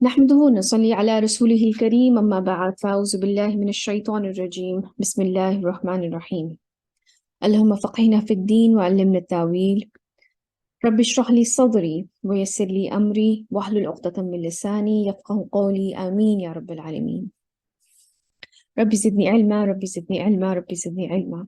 نحمده ونصلي على رسوله الكريم أما بعد فأعوذ بالله من الشيطان الرجيم بسم الله الرحمن الرحيم اللهم فقهنا في الدين وعلمنا التاويل رب اشرح لي صدري ويسر لي أمري واحلل عقدة من لساني يفقه قولي آمين يا رب العالمين رب زدني علما رب زدني علما رب زدني علما.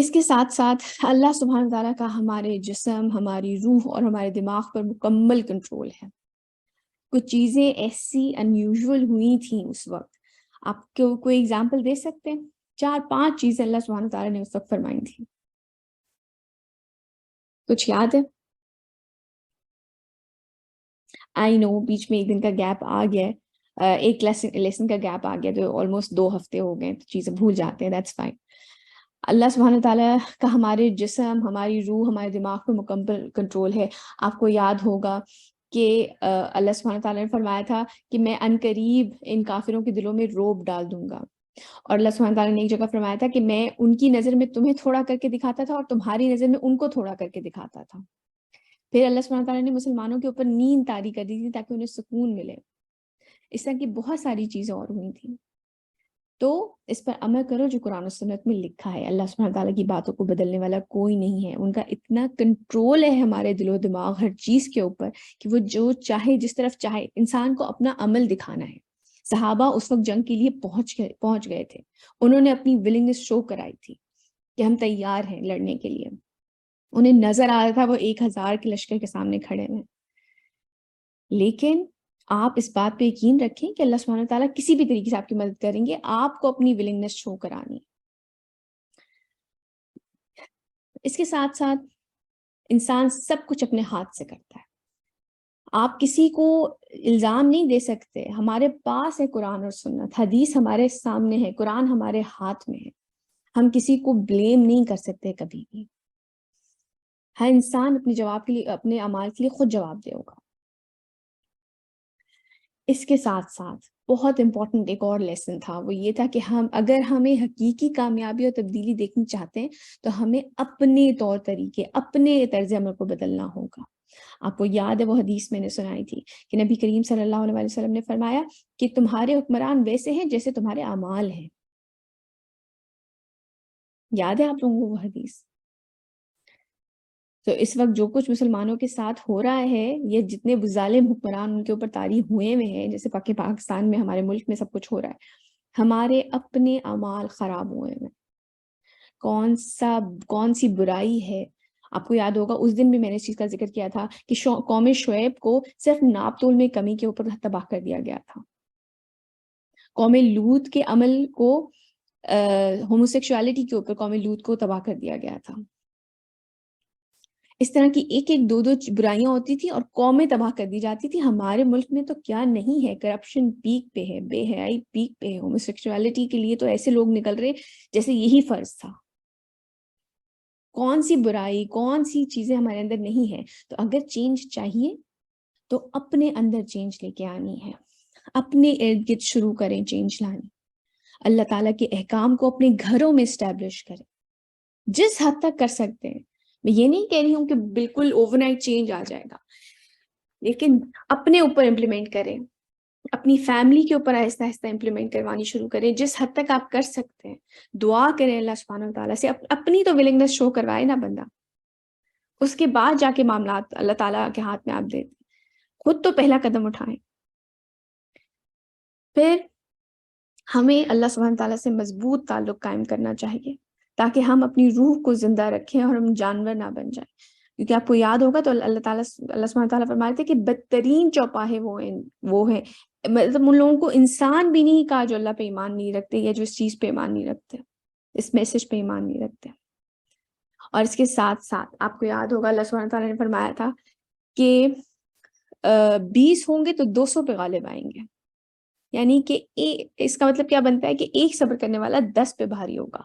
اس کے ساتھ ساتھ اللہ سبحانہ تعالیٰ کا ہمارے جسم، ہماری روح اور ہمارے دماغ پر مکمل کنٹرول ہے. کچھ چیزیں ایسی انیوژول ہوئی تھیں اس وقت. آپ کو کوئی ایگزامپل دے سکتے ہیں؟ 4-5 چیزیں اللہ سبحانہ تعالیٰ نے اس وقت فرمائی تھیں. کچھ یاد ہے؟ آئی نو بیچ میں ایک دن کا گیپ آ گیا ہے، ایک لیسن کا گیپ آ گیا، تو آلموسٹ 2 ہفتے ہو گئے، تو چیزیں بھول جاتے ہیں، دیٹس فائن. اللہ سبحانہ تعالیٰ کا ہمارے جسم، ہماری روح، ہمارے دماغ پہ مکمل کنٹرول ہے. آپ کو یاد ہوگا کہ اللہ سبحانہ تعالیٰ نے فرمایا تھا کہ میں عنقریب ان کافروں کے دلوں میں روب ڈال دوں گا. اور اللہ سبحانہ تعالیٰ نے ایک جگہ فرمایا تھا کہ میں ان کی نظر میں تمہیں تھوڑا کر کے دکھاتا تھا اور تمہاری نظر میں ان کو تھوڑا کر کے دکھاتا تھا. پھر اللہ سبحانہ تعالیٰ نے مسلمانوں کے اوپر نیند طاری کر دی تھی تاکہ انہیں سکون ملے. اس طرح کی بہت ساری چیزیں اور ہوئی تھیں. تو اس پر عمل کرو جو قرآن و سنت میں لکھا ہے. اللہ سبحانہ تعالیٰ کی باتوں کو بدلنے والا کوئی نہیں ہے. ان کا اتنا کنٹرول ہے ہمارے دل و دماغ ہر چیز کے اوپر کہ وہ جو چاہے جس طرف چاہے. انسان کو اپنا عمل دکھانا ہے. صحابہ اس وقت جنگ کے لیے پہنچ گئے تھے. انہوں نے اپنی ولنگنس شو کرائی تھی کہ ہم تیار ہیں لڑنے کے لیے. انہیں نظر آ رہا تھا وہ 1000 کے لشکر کے سامنے کھڑے ہیں. لیکن آپ اس بات پہ یقین رکھیں کہ اللہ سبحانہ تعالیٰ کسی بھی طریقے سے آپ کی مدد کریں گے. آپ کو اپنی ولنگنس شو کرانی. اس کے ساتھ ساتھ انسان سب کچھ اپنے ہاتھ سے کرتا ہے. آپ کسی کو الزام نہیں دے سکتے. ہمارے پاس ہے قرآن اور سنت، حدیث ہمارے سامنے ہے، قرآن ہمارے ہاتھ میں ہے. ہم کسی کو بلیم نہیں کر سکتے کبھی بھی. ہر انسان اپنے جواب کے لیے، اپنے اعمال کے لیے خود جواب دے ہوگا. اس کے ساتھ ساتھ بہت امپورٹنٹ ایک اور لیسن تھا، وہ یہ تھا کہ اگر ہمیں حقیقی کامیابی اور تبدیلی دیکھنی چاہتے ہیں تو ہمیں اپنے طور طریقے، اپنے طرز عمل کو بدلنا ہوگا. آپ کو یاد ہے وہ حدیث میں نے سنائی تھی کہ نبی کریم صلی اللہ علیہ وسلم نے فرمایا کہ تمہارے حکمران ویسے ہیں جیسے تمہارے اعمال ہیں. یاد ہے آپ لوگوں کو وہ حدیث؟ تو اس وقت جو کچھ مسلمانوں کے ساتھ ہو رہا ہے، یہ جتنے ظالم حکمران ان کے اوپر طاری ہوئے ہیں، جیسے پاکستان میں، ہمارے ملک میں سب کچھ ہو رہا ہے، ہمارے اپنے اعمال خراب ہوئے ہیں. کون سی برائی ہے. آپ کو یاد ہوگا اس دن بھی میں نے اس چیز کا ذکر کیا تھا کہ قوم شعیب کو صرف ناپ تول میں کمی کے اوپر تباہ کر دیا گیا تھا. قوم لوط کے عمل کو، ہوموسیکشوالٹی کے اوپر قوم لوط کو تباہ کر دیا گیا تھا. اس طرح کی ایک ایک 2 برائیاں ہوتی تھی اور قومیں تباہ کر دی جاتی تھی. ہمارے ملک میں تو کیا نہیں ہے. کرپشن پیک پہ ہے، بے حیائی پیک پہ ہے. ہوموسیکشوالٹی کے لیے تو ایسے لوگ نکل رہے جیسے یہی فرض تھا. کون سی برائی، کون سی چیزیں ہمارے اندر نہیں ہے. تو اگر چینج چاہیے تو اپنے اندر چینج لے کے آنی ہے. اپنے ارد گرد شروع کریں چینج لانی. اللہ تعالیٰ کے احکام کو اپنے گھروں میں اسٹیبلش کریں جس حد تک کر سکتے ہیں. میں یہ نہیں کہہ رہی ہوں کہ بالکل اوور نائٹ چینج آ جائے گا، لیکن اپنے اوپر امپلیمنٹ کریں. اپنی فیملی کے اوپر آہستہ آہستہ امپلیمنٹ کروانی شروع کریں جس حد تک آپ کر سکتے ہیں. دعا کریں اللہ سبحانہ وتعالیٰ سے. اپنی تو ولنگنس شو کروائے نا بندہ، اس کے بعد جا کے معاملات اللہ تعالیٰ کے ہاتھ میں آپ دیتے. خود تو پہلا قدم اٹھائیں. پھر ہمیں اللہ سبحانہ تعالیٰ سے مضبوط تعلق قائم کرنا چاہیے تاکہ ہم اپنی روح کو زندہ رکھیں اور ہم جانور نہ بن جائیں. کیونکہ آپ کو یاد ہوگا تو اللہ سبحانہ تعالیٰ فرماتے تھے کہ بدترین چوپاہے وہ ہیں، مطلب ان لوگوں کو انسان بھی نہیں کہا جو اللہ پہ ایمان نہیں رکھتے یا جو اس چیز پہ ایمان نہیں رکھتے، اس میسج پہ ایمان نہیں رکھتے. اور اس کے ساتھ ساتھ آپ کو یاد ہوگا اللہ سبحانہ تعالیٰ نے فرمایا تھا کہ 20 ہوں گے تو 200 پہ غالب آئیں گے. یعنی کہ اس کا مطلب کیا بنتا ہے کہ ایک صبر کرنے والا 10 پہ بھاری ہوگا.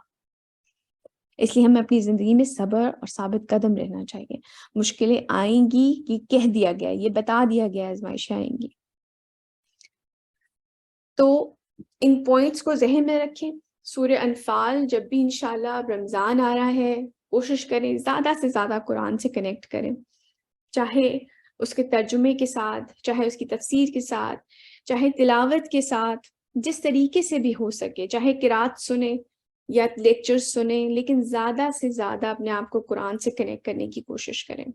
اس لیے ہمیں اپنی زندگی میں صبر اور ثابت قدم رہنا چاہیے. مشکلیں آئیں گی، یہ کہہ دیا گیا، یہ بتا دیا گیا، آزمائشیں آئیں گی. تو ان پوائنٹس کو ذہن میں رکھیں. سورہ انفال جب بھی انشاءاللہ رمضان آ رہا ہے، کوشش کریں زیادہ سے زیادہ قرآن سے کنیکٹ کریں، چاہے اس کے ترجمے کے ساتھ، چاہے اس کی تفسیر کے ساتھ، چاہے تلاوت کے ساتھ، جس طریقے سے بھی ہو سکے. چاہے قرات سنیں یا لیکچر سنیں، لیکن زیادہ سے زیادہ اپنے آپ کو قرآن سے کنیکٹ کرنے کی کوشش کریں.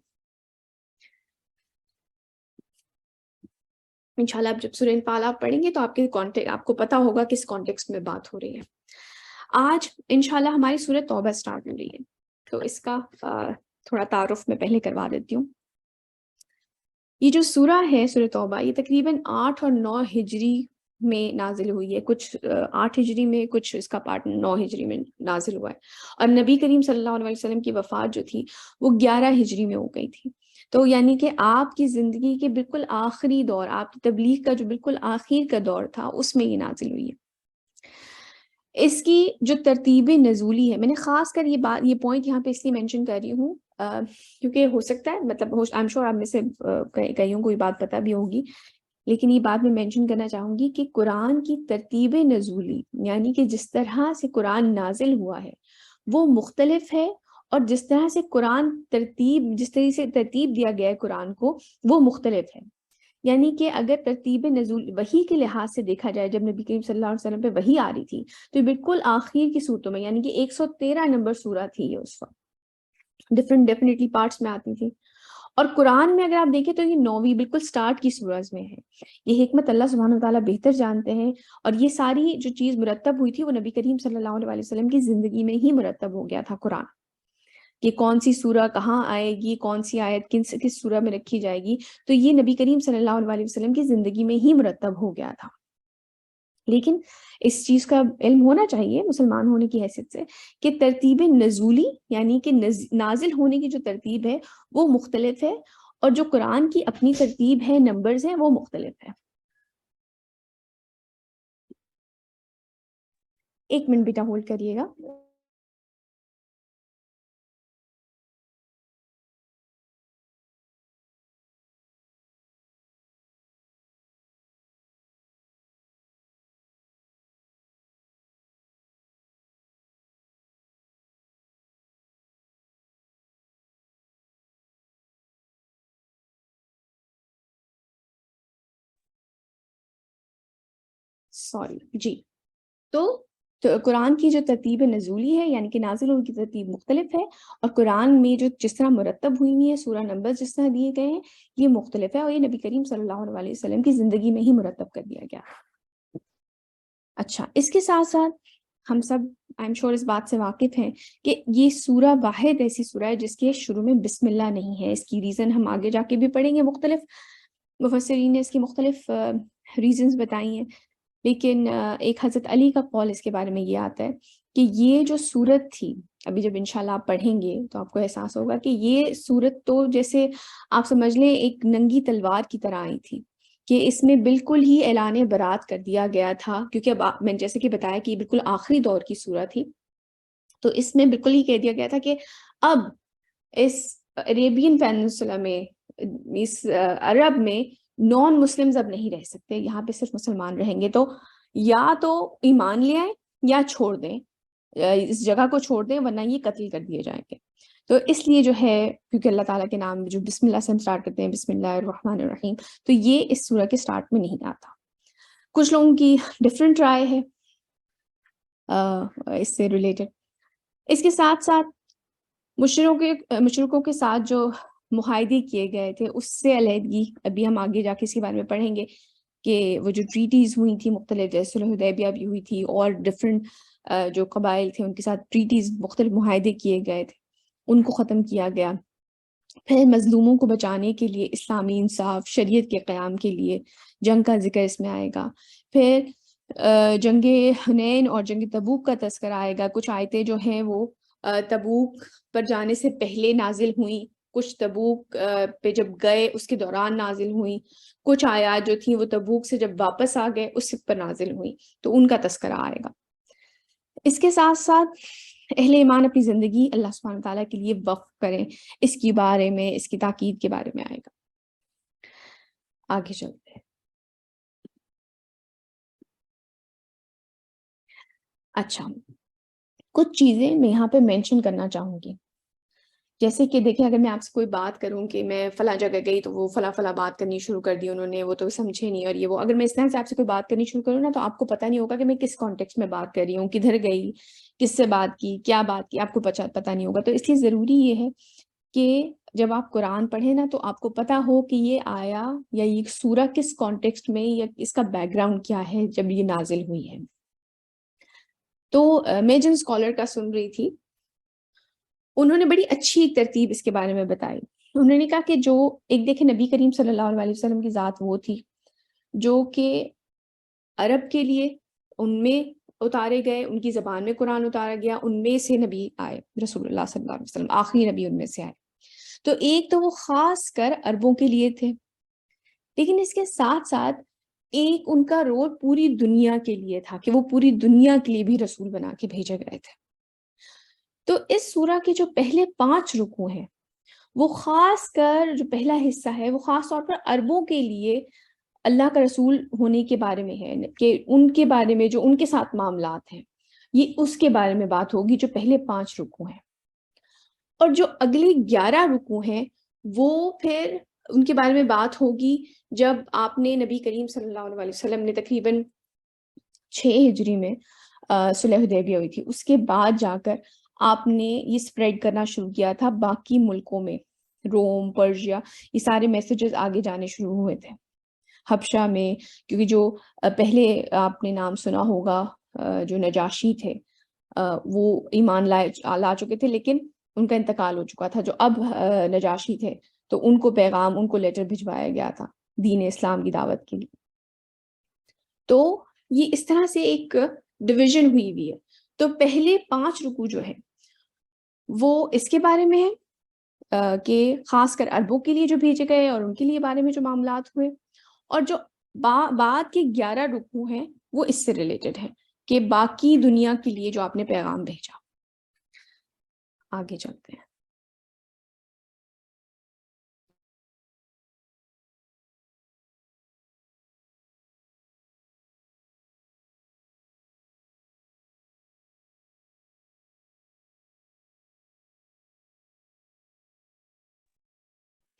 انشاءاللہ اب جب سورہ انفال آپ پڑھیں گے تو آپ کو پتا ہوگا کس کانٹیکسٹ میں بات ہو رہی ہے. آج انشاءاللہ ہماری سورۃ توبہ سٹارٹ ہو رہی ہے، تو اس کا تھوڑا تعارف میں پہلے کروا دیتی ہوں۔ یہ جو سورہ ہے سورۃ توبہ، یہ تقریباً 8 اور 9 ہجری میں نازل ہوئی ہے، کچھ 8 ہجری میں، کچھ اس کا پارٹ 9 ہجری میں نازل ہوا ہے، اور نبی کریم صلی اللہ علیہ وسلم کی وفات جو تھی وہ 11 ہجری میں ہو گئی تھی۔ تو یعنی کہ آپ کی زندگی کے بالکل آخری دور، آپ کی تبلیغ کا جو بالکل آخر کا دور تھا، اس میں یہ نازل ہوئی ہے۔ اس کی جو ترتیب نزولی ہے، میں نے خاص کر یہ پوائنٹ یہاں پہ اس لیے مینشن کر رہی ہوں کیونکہ ہو سکتا ہے، مطلب آئی ایم شیور آپ میں سے کئیوں کو یہ بات پتہ بھی ہوگی، لیکن یہ بات میں مینشن کرنا چاہوں گی کہ قرآن کی ترتیب نزولی، یعنی کہ جس طرح سے قرآن نازل ہوا ہے وہ مختلف ہے، اور جس طرح سے جس طرح سے ترتیب دیا گیا ہے قرآن کو، وہ مختلف ہے۔ یعنی کہ اگر ترتیب نزول وحی کے لحاظ سے دیکھا جائے، جب نبی کریم صلی اللہ علیہ وسلم پہ وحی آ رہی تھی تو یہ بالکل آخر کی صورتوں میں، یعنی کہ 113 نمبر سورہ تھی یہ اس وقت، ڈیفینیٹلی پارٹس میں آتی تھی۔ اور قرآن میں اگر آپ دیکھیں تو یہ 9ویں بالکل سٹارٹ کی سورج میں ہے۔ یہ حکمت اللہ سبحانہ وتعالیٰ بہتر جانتے ہیں، اور یہ ساری جو چیز مرتب ہوئی تھی وہ نبی کریم صلی اللہ علیہ وسلم کی زندگی میں ہی مرتب ہو گیا تھا قرآن، کہ کون سی سورہ کہاں آئے گی، کون سی آیت کس سورہ میں رکھی جائے گی، تو یہ نبی کریم صلی اللہ علیہ وسلم کی زندگی میں ہی مرتب ہو گیا تھا۔ لیکن اس چیز کا علم ہونا چاہیے مسلمان ہونے کی حیثیت سے کہ ترتیب نزولی، یعنی کہ نازل ہونے کی جو ترتیب ہے وہ مختلف ہے، اور جو قرآن کی اپنی ترتیب ہے، نمبرز ہیں، وہ مختلف ہے۔ ایک منٹ بیٹا ہولڈ کریے گا۔ سوری جی، تو قرآن کی جو ترتیب نزولی ہے، یعنی کہ نازل ہونے کی ترتیب مختلف ہے، اور قرآن میں جو جس طرح مرتب ہوئی ہوئی ہے سورہ نمبر جس طرح دیے گئے ہیں، یہ مختلف ہے، اور یہ نبی کریم صلی اللہ علیہ وسلم کی زندگی میں ہی مرتب کر دیا گیا۔ اچھا، اس کے ساتھ ساتھ ہم سب آئی ایم شور اس بات سے واقف ہیں کہ یہ سورہ واحد ایسی سورہ ہے جس کے شروع میں بسم اللہ نہیں ہے۔ اس کی ریزن ہم آگے جا کے بھی پڑھیں گے، مختلف مفسرین نے اس کی مختلف ریزنز بتائی ہیں، لیکن ایک حضرت علی کا قول اس کے بارے میں یہ آتا ہے کہ یہ جو سورت تھی، ابھی جب انشاءاللہ آپ پڑھیں گے تو آپ کو احساس ہوگا کہ یہ سورت تو جیسے آپ سمجھ لیں ایک ننگی تلوار کی طرح آئی تھی، کہ اس میں بالکل ہی اعلان برات کر دیا گیا تھا، کیونکہ اب میں جیسے کہ بتایا کہ یہ بالکل آخری دور کی سورت تھی، تو اس میں بالکل ہی کہہ دیا گیا تھا کہ اب اس عربین پیننسولا میں، اس عرب میں نان مسلمز اب نہیں رہ سکتے، یہاں پہ صرف مسلمان رہیں گے، تو یا تو ایمان لے آئیں یا چھوڑ دیں، اس جگہ کو چھوڑ دیں، ورنہ یہ قتل کر دیے جائیں گے۔ تو اس لیے جو ہے، کیونکہ اللہ تعالیٰ کے نام جو بسم اللہ سے ہم سٹارٹ کرتے ہیں، بسم اللہ الرحمن الرحیم، تو یہ اس سورہ کے سٹارٹ میں نہیں آتا۔ کچھ لوگوں کی ڈفرینٹ رائے ہے اس سے ریلیٹڈ۔ اس کے ساتھ ساتھ مشرکوں کے ساتھ جو معاہدے کیے گئے تھے اس سے علیحدگی، ابھی ہم آگے جا کے اس کے بارے میں پڑھیں گے کہ وہ جو ٹریٹیز ہوئی تھی مختلف، جیسے صلح حدیبیہ بھی ہوئی تھی، اور ڈفرینٹ جو قبائل تھے ان کے ساتھ ٹریٹیز، مختلف معاہدے کیے گئے تھے، ان کو ختم کیا گیا۔ پھر مظلوموں کو بچانے کے لیے اسلامی انصاف، شریعت کے قیام کے لیے جنگ کا ذکر اس میں آئے گا۔ پھر جنگ حنین اور جنگ تبوک کا تذکرہ آئے گا۔ کچھ آیتیں جو ہیں وہ تبوک پر جانے سے پہلے نازل ہوئیں، کچھ تبوک پہ جب گئے اس کے دوران نازل ہوئیں، کچھ آیات جو تھیں وہ تبوک سے جب واپس آ گئے اس پر نازل ہوئیں، تو ان کا تذکرہ آئے گا۔ اس کے ساتھ ساتھ اہل ایمان اپنی زندگی اللہ سبحانہ تعالیٰ کے لیے وقف کریں، اس کے بارے میں، اس کی تاکید کے بارے میں آئے گا۔ آگے چلتے ہیں۔ اچھا، کچھ چیزیں میں یہاں پہ مینشن کرنا چاہوں گی، جیسے کہ دیکھیں اگر میں آپ سے کوئی بات کروں کہ میں فلاں جگہ گئی تو وہ فلاں فلاں بات کرنی شروع کر دی انہوں نے، وہ تو سمجھے نہیں، اور یہ وہ، اگر میں اس طرح سے آپ سے کوئی بات کرنی شروع کروں نا تو آپ کو پتہ نہیں ہوگا کہ میں کس کانٹیکسٹ میں بات کر رہی ہوں، کدھر گئی، کس سے بات کی، کیا بات کی، آپ کو پتہ نہیں ہوگا۔ تو اس لیے ضروری یہ ہے کہ جب آپ قرآن پڑھیں نا تو آپ کو پتہ ہو کہ یہ آیا یا یہ سورہ کس کانٹیکسٹ میں، یا اس کا بیک گراؤنڈ کیا ہے جب یہ نازل ہوئی ہے۔ تو میں جن اسکالر کا سن رہی تھی انہوں نے بڑی اچھی ایک ترتیب اس کے بارے میں بتائی. انہوں نے کہا کہ جو ایک دیکھیں نبی کریم صلی اللہ علیہ وسلم کی ذات وہ تھی جو کہ عرب کے لیے ان میں اتارے گئے, ان کی زبان میں قرآن اتارا گیا, ان میں سے نبی آئے رسول اللہ صلی اللہ علیہ وسلم, آخری نبی ان میں سے آئے. تو ایک تو وہ خاص کر عربوں کے لیے تھے, لیکن اس کے ساتھ ساتھ ایک ان کا رول پوری دنیا کے لیے تھا کہ وہ پوری دنیا کے لیے بھی رسول بنا کے بھیجے گئے تھے. تو اس سورہ کے جو پہلے 5 رکوع ہیں وہ خاص کر جو پہلا حصہ ہے وہ خاص طور پر عربوں کے لیے اللہ کا رسول ہونے کے بارے میں ہے, کہ ان کے بارے میں جو ان کے ساتھ معاملات ہیں یہ اس کے بارے میں بات ہوگی جو پہلے 5 رکوع ہیں. اور جو اگلی 11 رکوع ہیں وہ پھر ان کے بارے میں بات ہوگی جب آپ نے نبی کریم صلی اللہ علیہ وسلم نے تقریباً 6 ہجری میں صلح حدیبیہ ہوئی تھی, اس کے بعد جا کر آپ نے یہ سپریڈ کرنا شروع کیا تھا باقی ملکوں میں, روم, پرشیا, یہ سارے میسیجز آگے جانے شروع ہوئے تھے. حبشہ میں, کیونکہ جو پہلے آپ نے نام سنا ہوگا جو نجاشی تھے وہ ایمان لا چکے تھے لیکن ان کا انتقال ہو چکا تھا. جو اب نجاشی تھے تو ان کو پیغام, ان کو لیٹر بھجوایا گیا تھا دین اسلام کی دعوت کے لیے. تو یہ اس طرح سے ایک ڈویژن ہوئی ہے. تو پہلے 5 رکوع جو ہے وہ اس کے بارے میں ہے کہ خاص کر عربوں کے لیے جو بھیجے گئے اور ان کے لیے بارے میں جو معاملات ہوئے, اور جو بعد کے 11 رکوع ہیں وہ اس سے ریلیٹڈ ہیں کہ باقی دنیا کے لیے جو آپ نے پیغام بھیجا. آگے چلتے ہیں.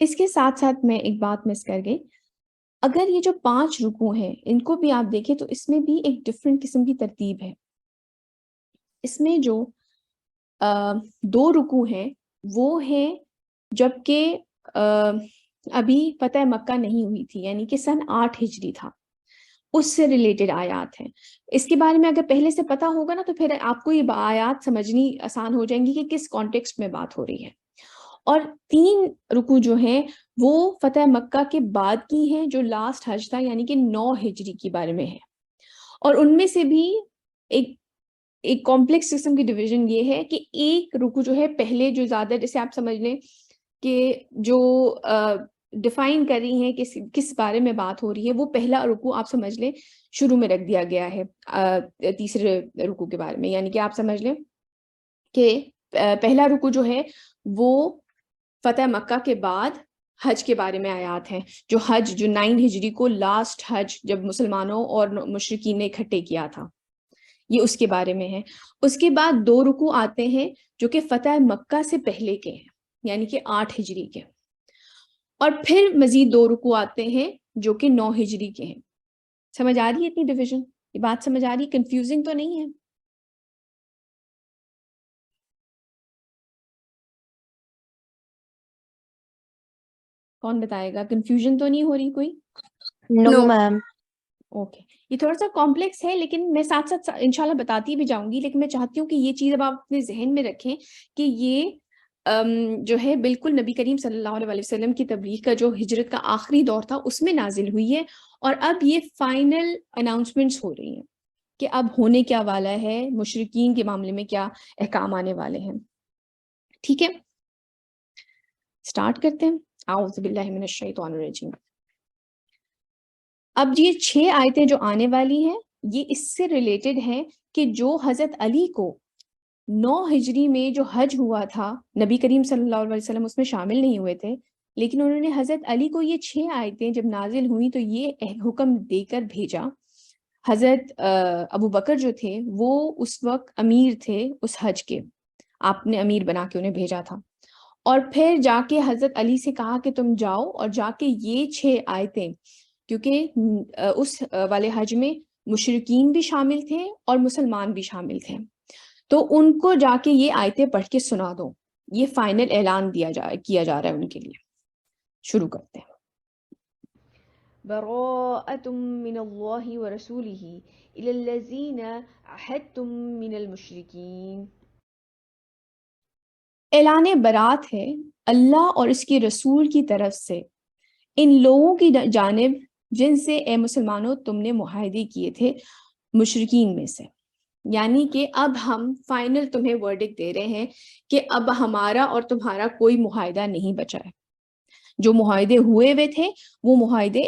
اس کے ساتھ ساتھ میں ایک بات مس کر گئی, اگر یہ جو 5 رکوع ہیں ان کو بھی آپ دیکھیں تو اس میں بھی ایک ڈفرینٹ قسم کی ترتیب ہے. اس میں جو 2 رکوع ہیں وہ ہیں جبکہ ابھی فتح مکہ نہیں ہوئی تھی, یعنی کہ سن 8 ہجری تھا, اس سے ریلیٹڈ آیات ہیں. اس کے بارے میں اگر پہلے سے پتا ہوگا نا تو پھر آپ کو یہ آیات سمجھنی آسان ہو جائیں گی کہ کس کانٹیکسٹ میں بات ہو رہی ہے. اور 3 رکوع جو ہیں وہ فتح مکہ کے بعد کی ہیں جو لاسٹ حج تھا, یعنی کہ 9 ہجری کے بارے میں ہے. اور ان میں سے بھی ایک کمپلیکس قسم کی ڈویژن یہ ہے کہ ایک رکوع جو ہے پہلے جو زیادہ, جیسے آپ سمجھ لیں کہ جو ڈیفائن کر رہی ہیں کس بارے میں بات ہو رہی ہے, وہ پہلا رکوع آپ سمجھ لیں شروع میں رکھ دیا گیا ہے تیسرے رکوع کے بارے میں. یعنی کہ آپ سمجھ لیں کہ پہلا رکوع جو ہے وہ فتح مکہ کے بعد حج کے بارے میں آیات ہیں, جو 9 ہجری کو لاسٹ حج جب مسلمانوں اور مشرکین نے اکٹھے کیا تھا, یہ اس کے بارے میں ہے. اس کے بعد 2 رکوع آتے ہیں جو کہ فتح مکہ سے پہلے کے ہیں, یعنی کہ 8 ہجری کے. اور پھر مزید 2 رکوع آتے ہیں جو کہ 9 ہجری کے ہیں. سمجھ آ رہی ہے اتنی ڈویژن؟ یہ بات سمجھ آ رہی ہے؟ کنفیوزنگ تو نہیں ہے؟ کون بتائے گا, کنفیوژن تو نہیں ہو رہی کوئی؟ نو میم. اوکے, یہ تھوڑا سا کمپلیکس ہے لیکن میں ساتھ ساتھ انشاءاللہ بتاتی بھی جاؤں گی, لیکن میں چاہتی ہوں کہ یہ چیز اب آپ اپنے ذہن میں رکھیں کہ یہ جو ہے بالکل نبی کریم صلی اللہ علیہ وسلم کی تبلیغ کا جو ہجرت کا آخری دور تھا اس میں نازل ہوئی ہے, اور اب یہ فائنل اناؤنسمنٹس ہو رہی ہیں کہ اب ہونے کیا والا ہے, مشرکین کے معاملے میں کیا احکام آنے والے ہیں. ٹھیک ہے, سٹارٹ کرتے ہیں. اعوذ باللہ من الشیطان الرجیم. اب یہ 6 آیتیں جو آنے والی ہیں یہ اس سے ریلیٹڈ ہیں کہ جو حضرت علی کو 9 ہجری میں جو حج ہوا تھا, نبی کریم صلی اللہ علیہ وسلم اس میں شامل نہیں ہوئے تھے, لیکن انہوں نے حضرت علی کو یہ 6 آیتیں جب نازل ہوئی تو یہ حکم دے کر بھیجا. حضرت ابو بکر جو تھے وہ اس وقت امیر تھے اس حج کے, آپ نے امیر بنا کے انہیں بھیجا تھا. اور پھر جا کے حضرت علی سے کہا کہ تم جاؤ اور جا کے یہ 6 آیتیں, کیونکہ اس والے حج میں مشرکین بھی شامل تھے اور مسلمان بھی شامل تھے, تو ان کو جا کے یہ آیتیں پڑھ کے سنا دو. یہ فائنل اعلان کیا جا رہا ہے ان کے لیے. شروع کرتے ہیں. براءة من الله ورسوله إلى الذين عاهدتم من المشركين. اعلان برات ہے اللہ اور اس کے رسول کی طرف سے ان لوگوں کی جانب جن سے اے مسلمانوں تم نے معاہدے کیے تھے مشرکین میں سے. یعنی کہ اب ہم فائنل تمہیں ورڈکٹ دے رہے ہیں کہ اب ہمارا اور تمہارا کوئی معاہدہ نہیں بچا ہے. جو معاہدے ہوئے تھے وہ معاہدے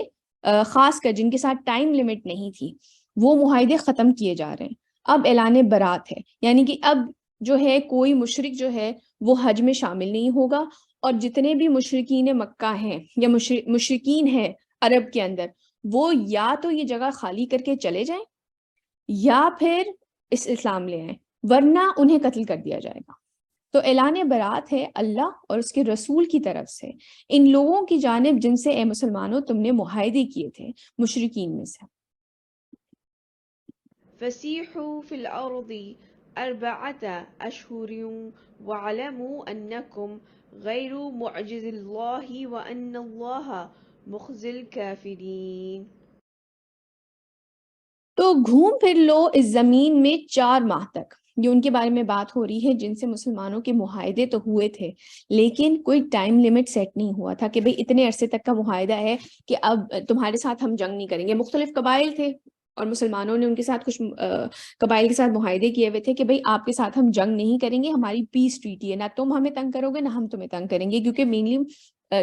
خاص کر جن کے ساتھ ٹائم لمٹ نہیں تھی وہ معاہدے ختم کیے جا رہے ہیں. اب اعلان برات ہے یعنی کہ اب جو ہے کوئی مشرک جو ہے وہ حج میں شامل نہیں ہوگا اور جتنے بھی مشرکین مکہ ہیں یا مشرکین ہیں عرب کے اندر وہ یا تو یہ جگہ خالی کر کے چلے جائیں یا پھر اس اسلام لے آئیں ورنہ انہیں قتل کر دیا جائے گا. تو اعلان برات ہے اللہ اور اس کے رسول کی طرف سے ان لوگوں کی جانب جن سے اے مسلمانوں تم نے معاہدے کیے تھے مشرکین میں سے. فسیحوا فی الارض اربعۃ اشہر واعلموا انکم غیر معجز اللہ وان اللہ مخزی الکافرین. تو گھوم پھر لو اس زمین میں 4 ماہ تک. یہ ان کے بارے میں بات ہو رہی ہے جن سے مسلمانوں کے معاہدے تو ہوئے تھے لیکن کوئی ٹائم لیمٹ سیٹ نہیں ہوا تھا کہ بھئی اتنے عرصے تک کا معاہدہ ہے کہ اب تمہارے ساتھ ہم جنگ نہیں کریں گے. مختلف قبائل تھے اور مسلمانوں نے ان کے ساتھ کچھ قبائل کے ساتھ معاہدے کیے ہوئے تھے کہ بھئی آپ کے ساتھ ہم جنگ نہیں کریں گے, ہماری پیس ٹریٹی ہے, نہ تم ہمیں تنگ کرو گے نہ ہم تمہیں تنگ کریں گے, کیونکہ مینلی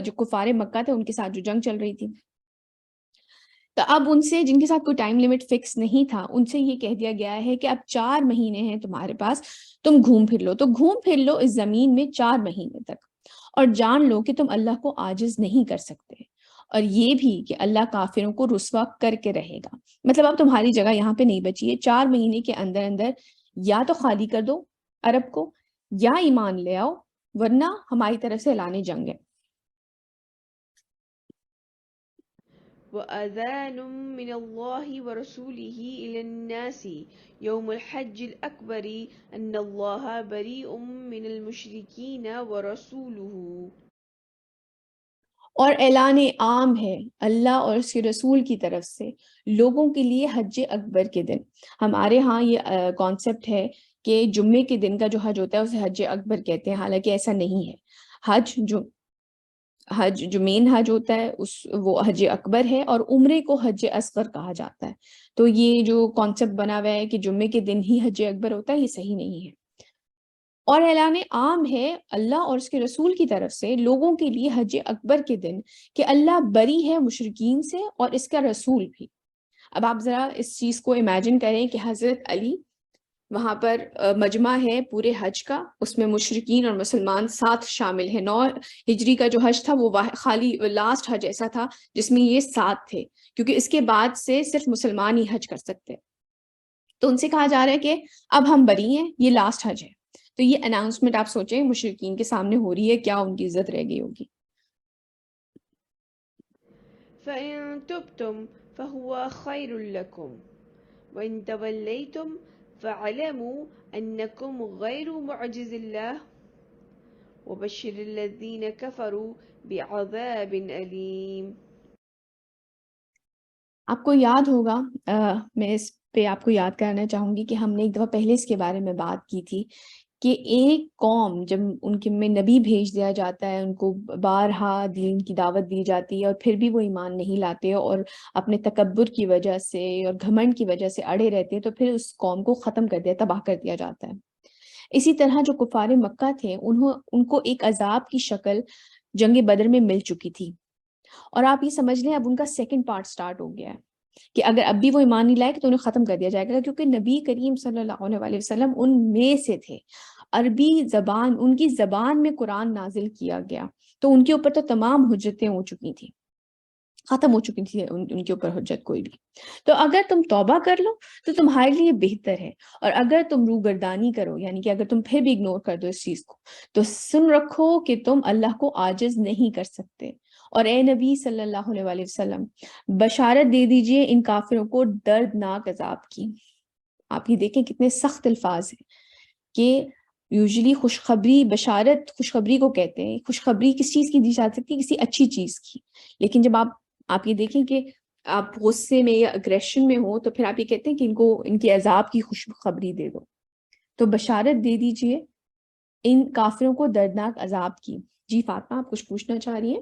جو کفار مکہ تھے ان کے ساتھ جو جنگ چل رہی تھی. تو اب ان سے جن کے ساتھ کوئی ٹائم لمٹ فکس نہیں تھا ان سے یہ کہہ دیا گیا ہے کہ اب 4 مہینے ہیں تمہارے پاس, تم گھوم پھر لو. تو گھوم پھر لو اس زمین میں 4 مہینے تک اور جان لو کہ تم اللہ کو عاجز نہیں کر سکتے, اور یہ بھی کہ اللہ کافروں کو رسوا کر کے رہے گا. مطلب اب تمہاری جگہ یہاں پہ نہیں بچی ہے. 4 مہینے کے اندر اندر یا تو خالی کر دو عرب کو یا ایمان لے آؤ ورنہ ہماری طرف سے اعلان جنگ ہے. وَأَذَانٌ مِّنَ اللَّهِ وَرَسُولِهِ إِلَى النَّاسِ يَوْمَ الْحَجِّ الْأَكْبَرِ أَنَّ اللَّهَ بَرِيءٌ مِّنَ الْمُشْرِكِينَ وَرَسُولُهُ. اور اعلان عام ہے اللہ اور اس کے رسول کی طرف سے لوگوں کے لیے حج اکبر کے دن. ہمارے ہاں یہ کانسیپٹ ہے کہ جمعے کے دن کا جو حج ہوتا ہے اسے حج اکبر کہتے ہیں, حالانکہ ایسا نہیں ہے. حج جو مین حج ہوتا ہے وہ حج اکبر ہے اور عمرے کو حج اصغر کہا جاتا ہے. تو یہ جو کانسیپٹ بنا ہوا ہے کہ جمعے کے دن ہی حج اکبر ہوتا ہے یہ صحیح نہیں ہے. اور اعلان عام ہے اللہ اور اس کے رسول کی طرف سے لوگوں کے لیے حج اکبر کے دن کہ اللہ بری ہے مشرکین سے اور اس کا رسول بھی. اب آپ ذرا اس چیز کو امیجن کریں کہ حضرت علی وہاں پر مجمع ہے پورے حج کا, اس میں مشرکین اور مسلمان ساتھ شامل ہیں. 9 ہجری کا جو حج تھا وہ خالی لاسٹ حج ایسا تھا جس میں یہ ساتھ تھے, کیونکہ اس کے بعد سے صرف مسلمان ہی حج کر سکتے. تو ان سے کہا جا رہا ہے کہ اب ہم بری ہیں, یہ لاسٹ حج ہے. تو یہ اناؤنسمنٹ آپ سوچیں مشرکین کے سامنے ہو رہی ہے, کیا ان کی عزت رہ گئی ہوگی. فَإِن تُبْتُمْ فَهُوَ خَيْرٌ لَكُمْ وَإِن تَوَلَّيْتُمْ فَاعْلَمُوا أَنَّكُمْ غَيْرُ مُعْجِزِ اللَّهِ وَبَشِّرِ الَّذِينَ كَفَرُوا بِعَذَابٍ أَلِيمٍ. آپ کو یاد ہوگا میں اس پہ آپ کو یاد کرانا چاہوں گی کہ ہم نے ایک دفعہ پہلے اس کے بارے میں بات کی تھی کہ ایک قوم جب ان کے میں نبی بھیج دیا جاتا ہے, ان کو بارہا دین کی دعوت دی جاتی ہے اور پھر بھی وہ ایمان نہیں لاتے اور اپنے تکبر کی وجہ سے اور گھمنڈ کی وجہ سے اڑے رہتے ہیں, تو پھر اس قوم کو ختم کر دیا, تباہ کر دیا جاتا ہے. اسی طرح جو کفار مکہ تھے ان کو ایک عذاب کی شکل جنگ بدر میں مل چکی تھی, اور آپ یہ سمجھ لیں اب ان کا سیکنڈ پارٹ سٹارٹ ہو گیا ہے کہ اگر اب بھی وہ ایمان نہیں لائے تو انہیں ختم کر دیا جائے گا, کیونکہ نبی کریم صلی اللہ علیہ وسلم ان میں سے تھے. عربی زبان ان کی زبان میں قرآن نازل کیا گیا, تو ان کے اوپر تو تمام حجتیں ہو چکی تھیں, ختم ہو چکی تھی ان کے اوپر حجت کوئی بھی. تو اگر تم توبہ کر لو تو تمہارے لیے بہتر ہے, اور اگر تم روگردانی کرو یعنی کہ اگر تم پھر بھی اگنور کر دو اس چیز کو, تو سن رکھو کہ تم اللہ کو عاجز نہیں کر سکتے. اور اے نبی صلی اللہ علیہ وسلم بشارت دے دیجئے ان کافروں کو دردناک عذاب کی. آپ یہ دیکھیں کتنے سخت الفاظ ہیں کہ یوزلی خوشخبری, بشارت خوشخبری کو کہتے ہیں. خوشخبری کس چیز کی دی جا سکتی ہے؟ کسی اچھی چیز کی. لیکن جب آپ یہ دیکھیں کہ آپ غصے میں یا اگریشن میں ہو تو پھر آپ یہ کہتے ہیں کہ ان کو ان کی عذاب کی خوشخبری دے دو. تو بشارت دے دیجئے ان کافروں کو دردناک عذاب کی. جی فاطمہ آپ کچھ پوچھنا چاہ رہی ہیں؟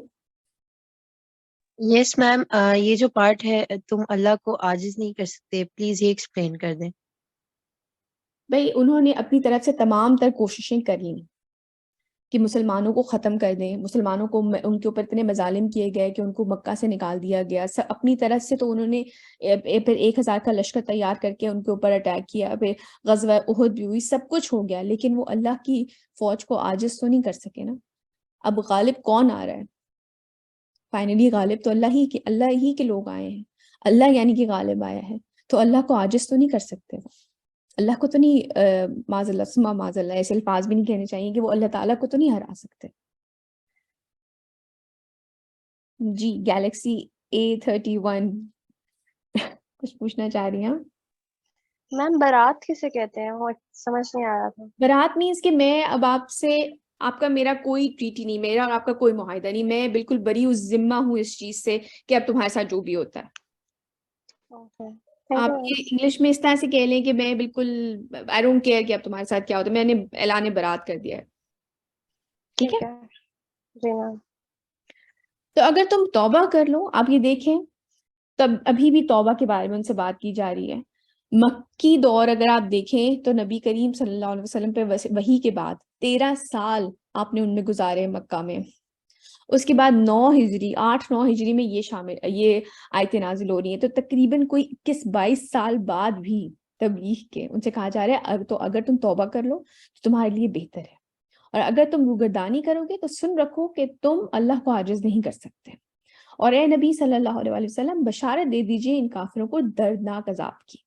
یس میم، یہ جو پارٹ ہے تم اللہ کو عاجز نہیں کر سکتے، پلیز یہ ایکسپلین کر دیں. بھئی انہوں نے اپنی طرف سے تمام تر کوششیں کر لیں کہ مسلمانوں کو ختم کر دیں، مسلمانوں کو ان کے اوپر اتنے مظالم کیے گئے کہ ان کو مکہ سے نکال دیا گیا. اپنی طرف سے تو انہوں نے پھر 1000 کا لشکر تیار کر کے ان کے اوپر اٹیک کیا، پھر غزوہ احد بھی ہوئی، سب کچھ ہو گیا، لیکن وہ اللہ کی فوج کو عاجز تو نہیں کر سکے نا. اب غالب کون آ رہا ہے؟ فائنلی غالب تو اللہ ہی کے لوگ آئے ہیں. اللہ یعنی کہ غالب آیا ہے، تو اللہ کو عاجز تو نہیں کر سکتے وہ. اللہ کو تو نہیں معاذ اللہ ثم معاذ اللہ ایسے الفاظ بھی نہیں کہنے چاہیے کہ وہ اللہ تعالیٰ کو تو نہیں ہرا سکتے. جی گیلیکسی A31 کچھ پوچھنا چاہ رہی ہیں؟ میم برات کسے کہتے ہیں؟ وہ سمجھ نہیں آ رہا تھا. برات مینس کہ میں اب آپ سے، آپ کا میرا کوئی ٹریٹی نہیں، میرا اور آپ کا کوئی معاہدہ نہیں، میں بالکل بری ذمہ ہوں اس چیز سے کہ اب تمہارے ساتھ جو بھی ہوتا ہے. اوکے تھینک آپ یو. یہ انگلش میں اس طرح سے کہہ لیں کہ میں بالکل آئی ڈونٹ کیئر کہ اب تمہارے ساتھ کیا ہوتا ہے، میں نے اعلان برات کر دیا ہے. ٹھیک ہے. ٹھیک ہے جی میم. تو اگر تم توبہ کر لو، آپ یہ دیکھیں تب ابھی بھی توبہ کے بارے میں ان سے بات کی جا رہی ہے. مکی دور اگر آپ دیکھیں تو نبی کریم صلی اللہ علیہ وسلم پہ وحی کے بعد 13 سال آپ نے ان میں گزارے مکہ میں. اس کے بعد 9 ہجری میں یہ آیتیں نازل ہو رہی ہیں، تو تقریباً کوئی 21-22 سال بعد بھی تبلیغ کے ان سے کہا جا رہا ہے تو اگر تم توبہ کر لو تو تمہارے لیے بہتر ہے، اور اگر تم روگردانی کرو گے تو سن رکھو کہ تم اللہ کو عاجز نہیں کر سکتے. اور اے نبی صلی اللہ علیہ وسلم بشارت دے دیجئے ان کافروں کو دردناک عذاب کی.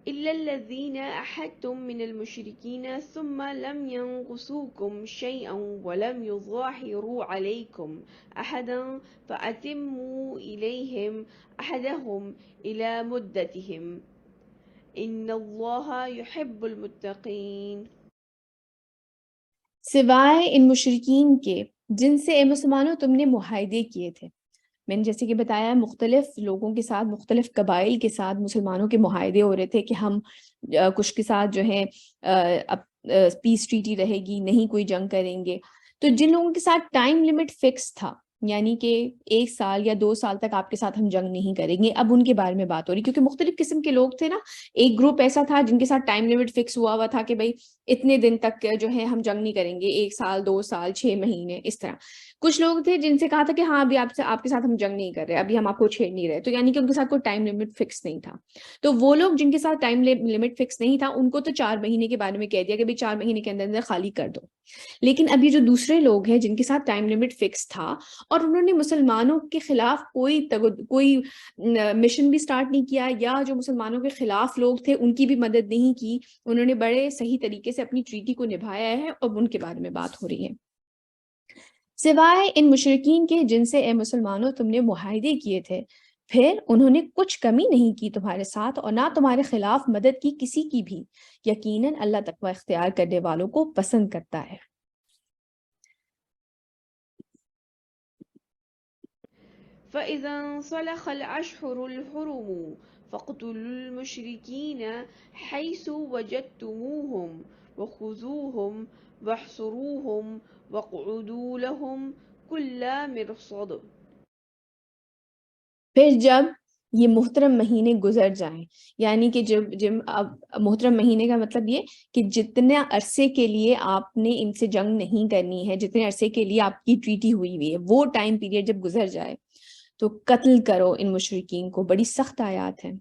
إلا الذين أحدتم من المشركين ثم لم ينقصوكم شيئا ولم يظاهروا عليكم أحدا فأتموا إليهم أحدهم إلى مدتهم إن الله يحب المتقين. سوائے ان مشرکین کے جن سے اے مسلمانوں تم نے معاہدے کیے تھے. میں نے جیسے کہ بتایا مختلف لوگوں کے ساتھ، مختلف قبائل کے ساتھ مسلمانوں کے معاہدے ہو رہے تھے کہ ہم کچھ کے ساتھ جو ہے پیس ٹریٹی رہے گی، نہیں کوئی جنگ کریں گے. تو جن لوگوں کے ساتھ ٹائم لمٹ فکس تھا، یعنی کہ 1 سال یا 2 سال تک آپ کے ساتھ ہم جنگ نہیں کریں گے، اب ان کے بارے میں بات ہو رہی، کیونکہ مختلف قسم کے لوگ تھے نا. ایک گروپ ایسا تھا جن کے ساتھ ٹائم لمٹ فکس ہوا تھا کہ بھائی اتنے دن تک جو ہے ہم جنگ نہیں کریں گے، 1 سال 2 سال 6 مہینے اس طرح. کچھ لوگ تھے جن سے کہا تھا کہ ہاں ابھی آپ کے ساتھ ہم جنگ نہیں کر رہے، ابھی ہم آپ کو چھیڑ نہیں رہے، تو یعنی کہ ان کے ساتھ کوئی ٹائم لمٹ فکس نہیں تھا. تو وہ لوگ جن کے ساتھ ٹائم لمٹ فکس نہیں تھا ان کو تو 4 مہینے کے بارے میں کہہ دیا کہ بھائی 4 مہینے کے اندر اندر خالی کر دو. لیکن ابھی جو دوسرے لوگ ہیں جن کے ساتھ ٹائم لمٹ فکس تھا اور انہوں نے مسلمانوں کے خلاف کوئی مشن بھی سٹارٹ نہیں کیا، یا جو مسلمانوں کے خلاف لوگ تھے ان کی بھی مدد نہیں کی، انہوں نے بڑے صحیح طریقے سے اپنی ٹریٹی کو نبھایا ہے، اب ان کے بارے میں بات ہو رہی ہے. سوائے ان مشرکین کے جن سے اے مسلمانوں تم نے معاہدے کیے تھے، پھر انہوں نے کچھ کمی نہیں کی تمہارے ساتھ اور نہ تمہارے خلاف مدد کی کسی کی بھی. یقیناً اللہ تقوی اختیار کرنے والوں کو پسند کرتا ہے. فإذا انسلخ الأشهر الحرم فاقتلوا المشركين حيث وجدتموهم وخذوهم واحصروهم واقعدوا لهم كل مرصد. پھر جب یہ محترم مہینے گزر جائیں، یعنی کہ جب محترم مہینے کا مطلب یہ کہ جتنے عرصے کے لیے آپ نے ان سے جنگ نہیں کرنی ہے، جتنے عرصے کے لیے آپ کی ٹریٹی ہوئی ہے، وہ ٹائم پیریڈ جب گزر جائے تو قتل کرو ان مشرکین کو. بڑی سخت آیات ہیں.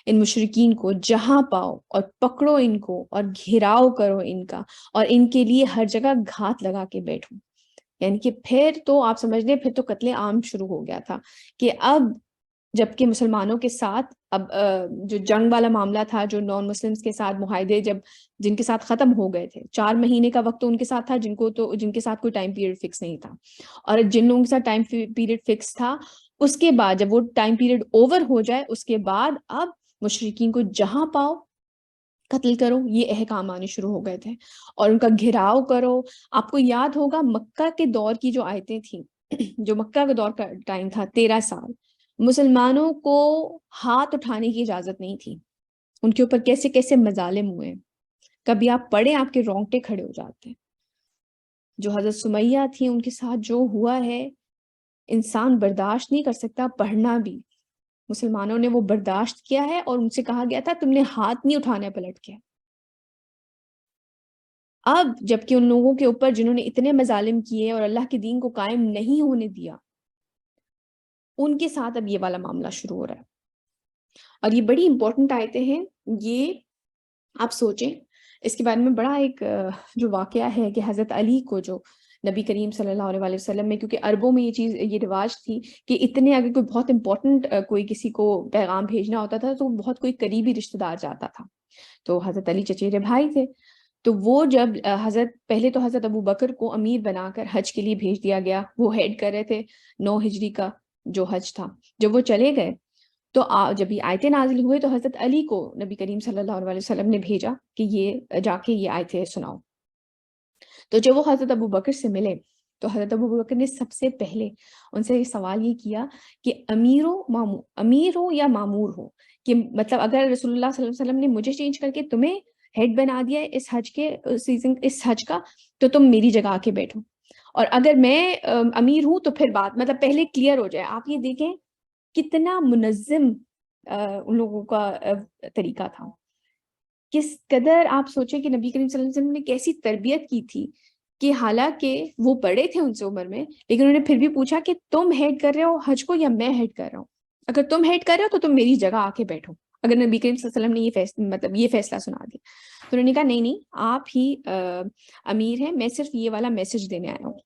ان مشرکین کو جہاں پاؤ اور پکڑو ان کو اور گھیراؤ کرو ان کا، اور ان کے لیے ہر جگہ گھات لگا کے بیٹھو. یعنی کہ پھر تو آپ سمجھ لیں پھر تو قتل عام شروع ہو گیا تھا، کہ اب جبکہ مسلمانوں کے ساتھ اب جو جنگ والا معاملہ تھا، جو نان مسلمز کے ساتھ معاہدے جن کے ساتھ ختم ہو گئے تھے، 4 مہینے کا وقت تو ان کے ساتھ تھا جن کے ساتھ کوئی ٹائم پیریڈ فکس نہیں تھا، اور جن لوگوں کے ساتھ ٹائم پیریڈ فکس تھا اس کے بعد جب وہ ٹائم پیریڈ اوور ہو جائے اس کے بعد اب مشرکین کو جہاں پاؤ قتل کرو. یہ احکام آنے شروع ہو گئے تھے، اور ان کا گھیراؤ کرو. آپ کو یاد ہوگا مکہ کے دور کی جو آیتیں تھیں جو مکہ کا دور کا ٹائم تھا 13 سال، مسلمانوں کو ہاتھ اٹھانے کی اجازت نہیں تھی. ان کے اوپر کیسے کیسے مظالم ہوئے، کبھی آپ پڑھیں آپ کے رونگٹے کھڑے ہو جاتے ہیں. جو حضرت سمیہ تھی ان کے ساتھ جو ہوا ہے انسان برداشت نہیں کر سکتا. پڑھنا بھی مسلمانوں نے وہ برداشت کیا ہے، اور ان سے کہا گیا تھا تم نے ہاتھ نہیں اٹھانا پلٹ کے. اب جبکہ ان لوگوں کے اوپر جنہوں نے اتنے مظالم کیے اور اللہ کے دین کو قائم نہیں ہونے دیا، ان کے ساتھ اب یہ والا معاملہ شروع ہو رہا ہے. اور یہ بڑی امپورٹنٹ آیتیں ہیں. یہ آپ سوچیں اس کے بارے میں بڑا ایک جو واقعہ ہے کہ حضرت علی کو جو نبی کریم صلی اللہ علیہ وسلم میں، کیونکہ عربوں میں یہ رواج تھی کہ اتنے اگر کوئی بہت امپورٹنٹ کوئی کسی کو پیغام بھیجنا ہوتا تھا تو بہت کوئی قریبی رشتہ دار جاتا تھا. تو حضرت علی چچیرے بھائی تھے. تو وہ جب پہلے تو حضرت ابو بکر کو امیر بنا کر حج کے لیے بھیج دیا گیا. وہ ہیڈ کر رہے تھے 9 ہجری کا جو حج تھا. جب وہ چلے گئے تو جب یہ آیتیں نازل ہوئے تو حضرت علی کو نبی کریم صلی اللہ علیہ وسلم نے بھیجا کہ یہ جا کے یہ آیتیں سناؤ. تو جب وہ حضرت ابو بکر سے ملے تو حضرت ابو بکر نے سب سے پہلے ان سے یہ سوال یہ کیا کہ امیر ہو یا معمور ہو، کہ مطلب اگر رسول اللہ صلی اللہ علیہ وسلم نے مجھے چینج کر کے تمہیں ہیڈ بنا دیا ہے اس حج کے سیزن، اس حج کا، تو تم میری جگہ آ کے بیٹھو. اور اگر میں امیر ہوں تو پھر بات مطلب پہلے کلیئر ہو جائے. آپ یہ دیکھیں کتنا منظم ان لوگوں کا طریقہ تھا. کس قدر آپ سوچیں کہ نبی کریم صلی اللہ علیہ وسلم نے کیسی تربیت کی تھی کہ حالانکہ وہ بڑے تھے ان سے عمر میں، لیکن انہوں نے پھر بھی پوچھا کہ تم ہیڈ کر رہے ہو حج کو یا میں ہیڈ کر رہا ہوں؟ اگر تم ہیڈ کر رہے ہو تو تم میری جگہ آ کے بیٹھو. اگر نبی کریم صلی اللہ علیہ وسلم نے یہ فیصلہ سنا دیا تو انہوں نے کہا نہیں آپ ہی امیر ہیں، میں صرف یہ والا میسج دینے آیا ہوں.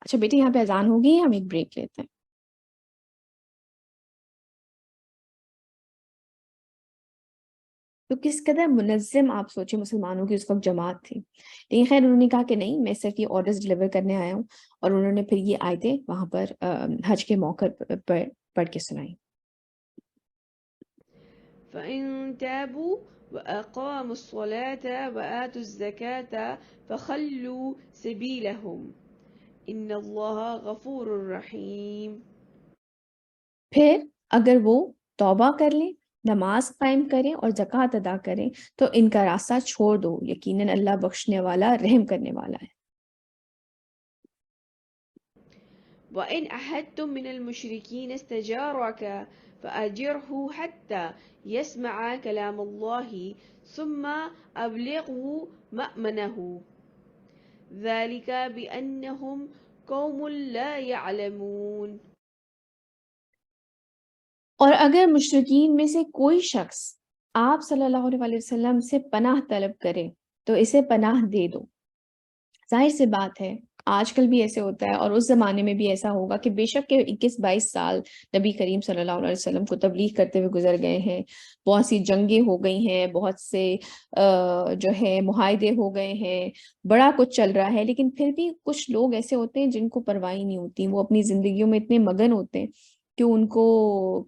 اچھا بیٹے یہاں پہ اذان ہوگی، ہم ایک بریک لیتے ہیں. تو کس قدر منظم آپ سوچیں مسلمانوں کی اس وقت جماعت تھی. لیکن خیر انہوں نے کہا کہ نہیں میں صرف یہ آرڈرز ڈلیور کرنے آیا ہوں، اور انہوں نے پھر یہ آیتیں وہاں پر حج کے موقع پر پڑھ کے سنائی. فإن تابوا وأقاموا الصلاة وآتوا الزكاة فخلوا سبيلهم إن الله غفور رحيم. پھر اگر وہ توبہ کر لیں، نماز قائم کریں اور زکوٰۃ ادا کریں تو ان کا راستہ چھوڑ دو، یقیناً اللہ بخشنے والا رحم کرنے والا ہے. وإن أحدتم من المشركين استجارك فأجره حتى يسمع كلام الله ثم أبلغه مأمنه ذلك بأنهم قوم لا يعلمون. اور اگر مشرکین میں سے کوئی شخص آپ صلی اللہ علیہ وسلم سے پناہ طلب کرے تو اسے پناہ دے دو. ظاہر سی بات ہے آج کل بھی ایسے ہوتا ہے اور اس زمانے میں بھی ایسا ہوگا کہ بے شک کہ 21-22 سال نبی کریم صلی اللہ علیہ وسلم کو تبلیغ کرتے ہوئے گزر گئے ہیں، بہت سی جنگیں ہو گئی ہیں، بہت سے جو ہے معاہدے ہو گئے ہیں، بڑا کچھ چل رہا ہے، لیکن پھر بھی کچھ لوگ ایسے ہوتے ہیں جن کو پرواہ نہیں ہوتی. وہ اپنی زندگیوں میں اتنے مگن ہوتے ہیں کہ ان کو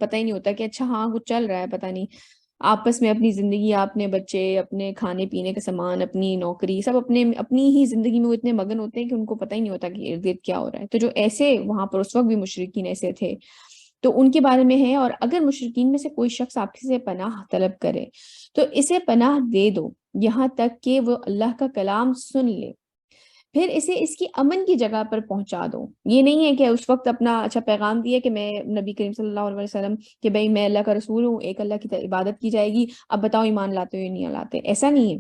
پتہ ہی نہیں ہوتا کہ اچھا ہاں کچھ چل رہا ہے، پتہ نہیں آپس میں اپنی زندگی، اپنے بچے، اپنے کھانے پینے کا سامان، اپنی نوکری، سب اپنی ہی زندگی میں وہ اتنے مگن ہوتے ہیں کہ ان کو پتہ ہی نہیں ہوتا کہ ارد گرد کیا ہو رہا ہے. تو جو ایسے وہاں پر اس وقت بھی مشرکین ایسے تھے تو ان کے بارے میں ہے. اور اگر مشرکین میں سے کوئی شخص آپ سے پناہ طلب کرے تو اسے پناہ دے دو یہاں تک کہ وہ اللہ کا کلام سن لے، پھر اسے اس کی امن کی جگہ پر پہنچا دو. یہ نہیں ہے کہ اس وقت اپنا اچھا پیغام دیا کہ میں نبی کریم صلی اللہ علیہ وسلم کہ بھئی میں اللہ کا رسول ہوں، ایک اللہ کی عبادت کی جائے گی، اب بتاؤ ایمان لاتے ہو یا نہیں لاتے. ایسا نہیں ہے.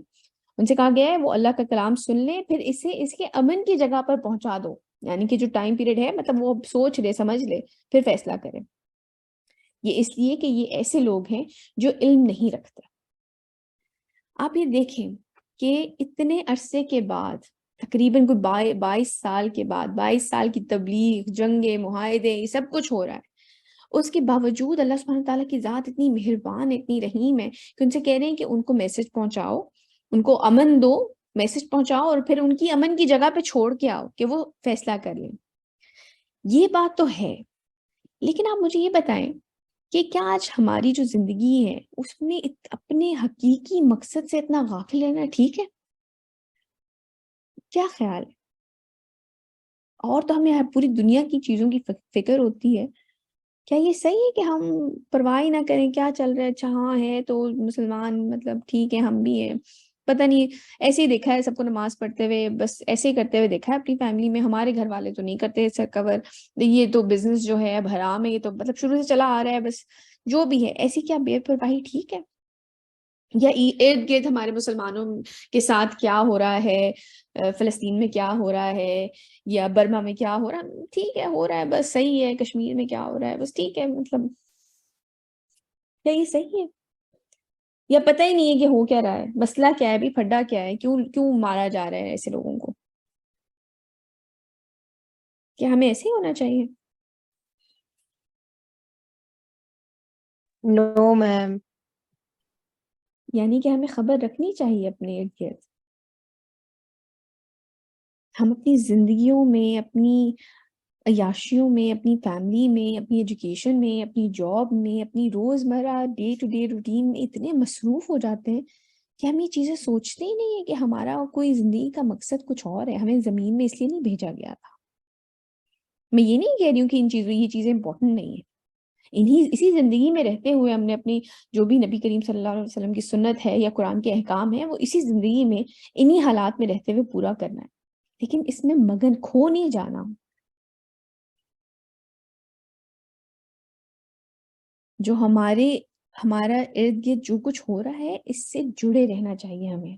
ان سے کہا گیا ہے وہ اللہ کا کلام سن لیں، پھر اسے اس کے امن کی جگہ پر پہنچا دو، یعنی کہ جو ٹائم پیریڈ ہے مطلب وہ سوچ لے، سمجھ لے، پھر فیصلہ کرے. یہ اس لیے کہ یہ ایسے لوگ ہیں جو علم نہیں رکھتے. آپ یہ دیکھیں کہ اتنے عرصے کے بعد تقریباً کوئی 22 سال کے بعد، 22 سال کی تبلیغ، جنگیں، معاہدے، یہ سب کچھ ہو رہا ہے. اس کے باوجود اللہ سبحانہ تعالیٰ کی ذات اتنی مہربان، اتنی رحیم ہے کہ ان سے کہہ رہے ہیں کہ ان کو میسج پہنچاؤ، ان کو امن دو، میسج پہنچاؤ، اور پھر ان کی امن کی جگہ پہ چھوڑ کے آؤ کہ وہ فیصلہ کر لیں. یہ بات تو ہے، لیکن آپ مجھے یہ بتائیں کہ کیا آج ہماری جو زندگی ہے اس میں اپنے حقیقی مقصد سے اتنا غافل رہنا ٹھیک ہے؟ کیا خیال ہے؟ اور تو ہمیں پوری دنیا کی چیزوں کی فکر ہوتی ہے. کیا یہ صحیح ہے کہ ہم پرواہ ہی نہ کریں کیا چل رہا ہے؟ اچھا ہاں ہے تو مسلمان مطلب ٹھیک ہے ہم بھی ہیں. پتہ نہیں ایسے ہی دیکھا ہے سب کو نماز پڑھتے ہوئے بس ایسے ہی کرتے ہوئے دیکھا ہے اپنی فیملی میں. ہمارے گھر والے تو نہیں کرتے سر کور, یہ تو بزنس جو ہے اب حرام ہے, یہ تو مطلب شروع سے چلا آ رہا ہے بس جو بھی ہے. ایسی کیا بے پرواہی ٹھیک ہے؟ یا ارد گرد ہمارے مسلمانوں کے ساتھ کیا ہو رہا ہے, فلسطین میں کیا ہو رہا ہے یا برما میں کیا ہو رہا ہے, ٹھیک ہے ہو رہا ہے بس صحیح ہے, کشمیر میں کیا ہو رہا ہے بس ٹھیک ہے, مطلب کیا یہ صحیح ہے؟ یا پتہ ہی نہیں ہے کہ ہو کیا رہا ہے, مسئلہ کیا ہے بھی, پھڈا کیا ہے, کیوں کیوں مارا جا رہا ہے ایسے لوگوں کو؟ کیا ہمیں ایسے ہی ہونا چاہیے؟ نو میم. یعنی کہ ہمیں خبر رکھنی چاہیے اپنے ارد گرد. ہم اپنی زندگیوں میں, اپنی عیاشیوں میں, اپنی فیملی میں, اپنی ایجوکیشن میں, اپنی جاب میں, اپنی روزمرہ ڈے ٹو ڈے روٹین میں اتنے مصروف ہو جاتے ہیں کہ ہم یہ چیزیں سوچتے ہی نہیں ہیں کہ ہمارا کوئی زندگی کا مقصد کچھ اور ہے. ہمیں زمین میں اس لیے نہیں بھیجا گیا تھا. میں یہ نہیں کہہ رہی ہوں کہ یہ چیزیں امپورٹنٹ نہیں ہیں. اسی زندگی میں رہتے ہوئے ہم نے اپنی جو بھی نبی کریم صلی اللہ علیہ وسلم کی سنت ہے یا قرآن کے احکام ہے وہ اسی زندگی میں انہی حالات میں رہتے ہوئے پورا کرنا ہے, لیکن اس میں مگن کھو نہیں جانا. جو ہمارا ارد گرد جو کچھ ہو رہا ہے اس سے جڑے رہنا چاہیے ہمیں,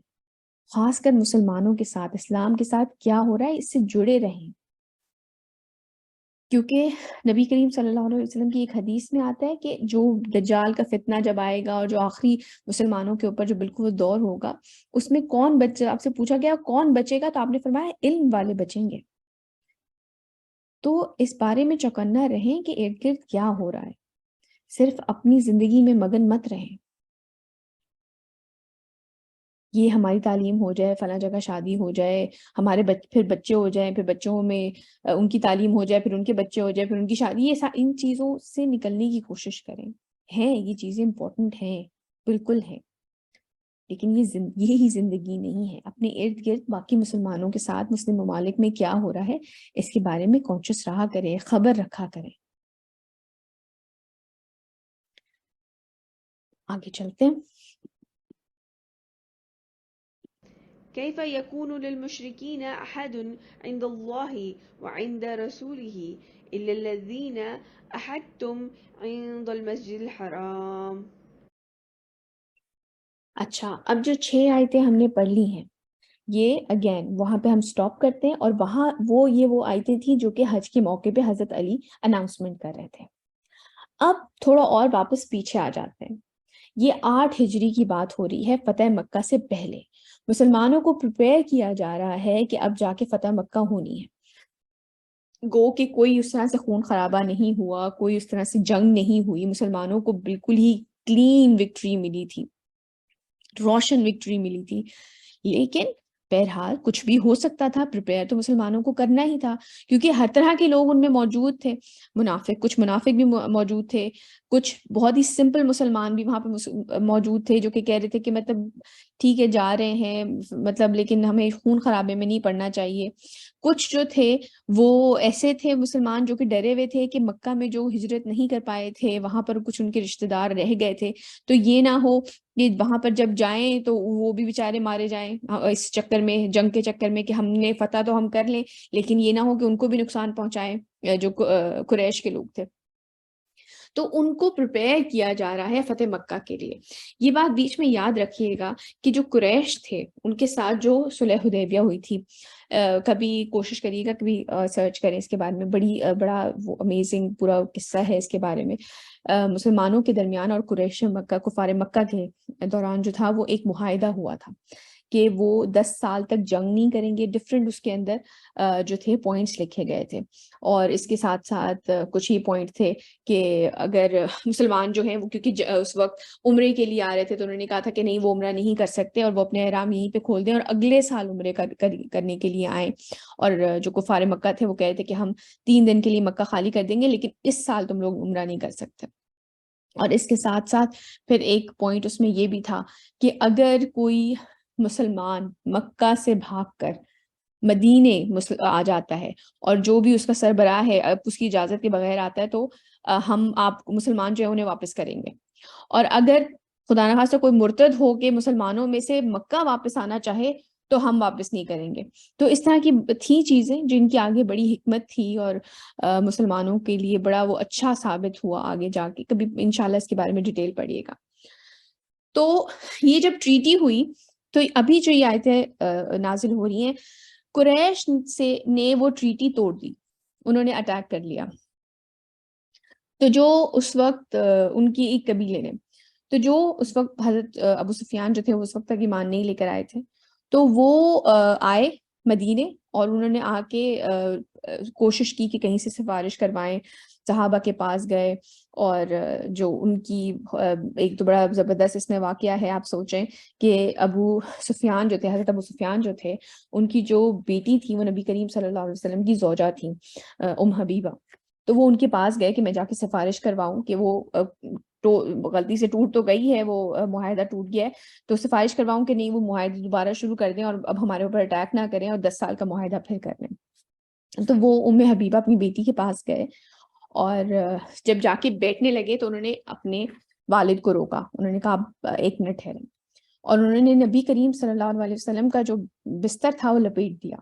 خاص کر مسلمانوں کے ساتھ, اسلام کے ساتھ کیا ہو رہا ہے اس سے جڑے رہیں. کیونکہ نبی کریم صلی اللہ علیہ وسلم کی ایک حدیث میں آتا ہے کہ جو دجال کا فتنہ جب آئے گا اور جو آخری مسلمانوں کے اوپر جو بالکل وہ دور ہوگا اس میں کون بچے, آپ سے پوچھا گیا کون بچے گا تو آپ نے فرمایا علم والے بچیں گے. تو اس بارے میں چوکنا رہیں کہ ارد گرد کیا ہو رہا ہے, صرف اپنی زندگی میں مگن مت رہیں. یہ ہماری تعلیم ہو جائے, فلاں جگہ شادی ہو جائے, ہمارے پھر بچے ہو جائیں, پھر بچوں میں ان کی تعلیم ہو جائے, پھر ان کے بچے ہو جائے, پھر ان کی شادی, یہ ان چیزوں سے نکلنے کی کوشش کریں. ہیں یہ چیزیں امپورٹنٹ ہیں, بالکل ہیں, لیکن یہی زندگی نہیں ہے. اپنے ارد گرد باقی مسلمانوں کے ساتھ مسلم ممالک میں کیا ہو رہا ہے اس کے بارے میں کانشیس رہا کریں, خبر رکھا کریں. آگے چلتے ہیں. كيف يكون للمشركين أحد عند الله وعند رسوله إلا الذين أحدتم عند المسجد الحرام. اچھا, اب جو 6 آیتیں ہم نے پڑھ لی ہیں یہ اگین وہاں پہ ہم سٹاپ کرتے ہیں, اور وہاں وہ آیتیں تھیں جو کہ حج کے موقع پہ حضرت علی اناؤنسمنٹ کر رہے تھے. اب تھوڑا اور واپس پیچھے آ جاتے ہیں. یہ 8 ہجری کی بات ہو رہی ہے, فتح مکہ سے پہلے مسلمانوں کو پریپیئر کیا جا رہا ہے کہ اب جا کے فتح مکہ ہونی ہے. گو کہ کوئی اس طرح سے خون خرابہ نہیں ہوا, کوئی اس طرح سے جنگ نہیں ہوئی, مسلمانوں کو بالکل ہی کلین وکٹری ملی تھی, روشن وکٹری ملی تھی. لیکن بہرحال کچھ بھی ہو سکتا تھا, پریپیئر تو مسلمانوں کو کرنا ہی تھا, کیونکہ ہر طرح کے لوگ ان میں موجود تھے. کچھ منافق بھی موجود تھے, کچھ بہت ہی سمپل مسلمان بھی وہاں پہ موجود تھے جو کہ کہہ رہے تھے کہ مطلب ٹھیک ہے جا رہے ہیں مطلب, لیکن ہمیں خون خرابے میں نہیں پڑنا چاہیے. کچھ جو تھے وہ ایسے تھے مسلمان جو کہ ڈرے ہوئے تھے کہ مکہ میں جو ہجرت نہیں کر پائے تھے وہاں پر کچھ ان کے رشتہ دار رہ گئے تھے, تو یہ نہ ہو کہ وہاں پر جب جائیں تو وہ بھی بیچارے مارے جائیں اس چکر میں, جنگ کے چکر میں, کہ ہم نے فتح تو ہم کر لیں لیکن یہ نہ ہو کہ ان کو بھی نقصان پہنچائیں جو قریش کے لوگ تھے. تو ان کو پریپیئر کیا جا رہا ہے فتح مکہ کے لیے. یہ بات بیچ میں یاد رکھیے گا کہ جو قریش تھے ان کے ساتھ جو صلح حدیبیہ ہوئی تھی, کبھی کوشش کریے گا, کبھی سرچ کریں اس کے بارے میں, بڑا وہ امیزنگ پورا قصہ ہے اس کے بارے میں. مسلمانوں کے درمیان اور قریش مکہ, کفار مکہ کے دوران جو تھا وہ ایک معاہدہ ہوا تھا کہ وہ 10 سال تک جنگ نہیں کریں گے. ڈفرینٹ اس کے اندر جو تھے پوائنٹس لکھے گئے تھے, اور اس کے ساتھ ساتھ کچھ ہی پوائنٹ تھے کہ اگر مسلمان جو ہیں وہ کیونکہ اس وقت عمرے کے لیے آ رہے تھے تو انہوں نے کہا تھا کہ نہیں وہ عمرہ نہیں کر سکتے, اور وہ اپنے احرام یہیں پہ کھول دیں اور اگلے سال عمرے کرنے کے لیے آئیں. اور جو کفار مکہ تھے وہ کہے تھے کہ ہم 3 دن کے لیے مکہ خالی کر دیں گے لیکن اس سال تم لوگ عمرہ نہیں کر سکتے. اور اس کے ساتھ ساتھ پھر ایک پوائنٹ اس میں یہ بھی تھا کہ اگر کوئی مسلمان مکہ سے بھاگ کر مدینے آ جاتا ہے اور جو بھی اس کا سربراہ ہے اب اس کی اجازت کے بغیر آتا ہے تو ہم آپ مسلمان جو ہے انہیں واپس کریں گے. اور اگر خدا نخواستہ کوئی مرتد ہو کے مسلمانوں میں سے مکہ واپس آنا چاہے تو ہم واپس نہیں کریں گے. تو اس طرح کی تھی چیزیں جن کی آگے بڑی حکمت تھی اور مسلمانوں کے لیے بڑا وہ اچھا ثابت ہوا آگے جا کے. کبھی انشاءاللہ اس کے بارے میں ڈیٹیل پڑھیے گا. تو یہ جب ٹریٹی ہوئی تو ابھی جو یہ آیتیں نازل ہو رہی ہیں، قریش نے وہ ٹریٹی توڑ دی، انہوں نے اٹیک کر لیا. تو جو اس وقت ان کی ایک قبیلے نے، تو جو اس وقت حضرت ابو سفیان جو تھے وہ اس وقت تک ایمان نہیں لے کر آئے تھے، تو وہ آئے مدینے اور انہوں نے آ کے کوشش کی کہ کہیں سے سفارش کروائیں. صحابہ کے پاس گئے اور جو ان کی ایک تو بڑا زبردست اس میں واقعہ ہے. آپ سوچیں کہ ابو سفیان جو تھے، حضرت ابو سفیان جو تھے، ان کی جو بیٹی تھی وہ نبی کریم صلی اللہ علیہ وسلم کی زوجہ تھی، حبیبہ. تو وہ ان کے پاس گئے کہ میں جا کے سفارش کرواؤں کہ وہ غلطی سے ٹوٹ تو گئی ہے، وہ معاہدہ ٹوٹ گیا ہے، تو سفارش کرواؤں کہ نہیں وہ معاہدہ دوبارہ شروع کر دیں اور اب ہمارے اوپر اٹیک نہ کریں اور 10 سال کا معاہدہ پھر کر لیں. تو وہ حبیبہ اپنی بیٹی کے پاس گئے اور جب جا کے بیٹھنے لگے تو انہوں نے اپنے والد کو روکا. انہوں نے کہا آپ 1 منٹ ٹھہریں، اور انہوں نے نبی کریم صلی اللہ علیہ وسلم کا جو بستر تھا وہ لپیٹ دیا.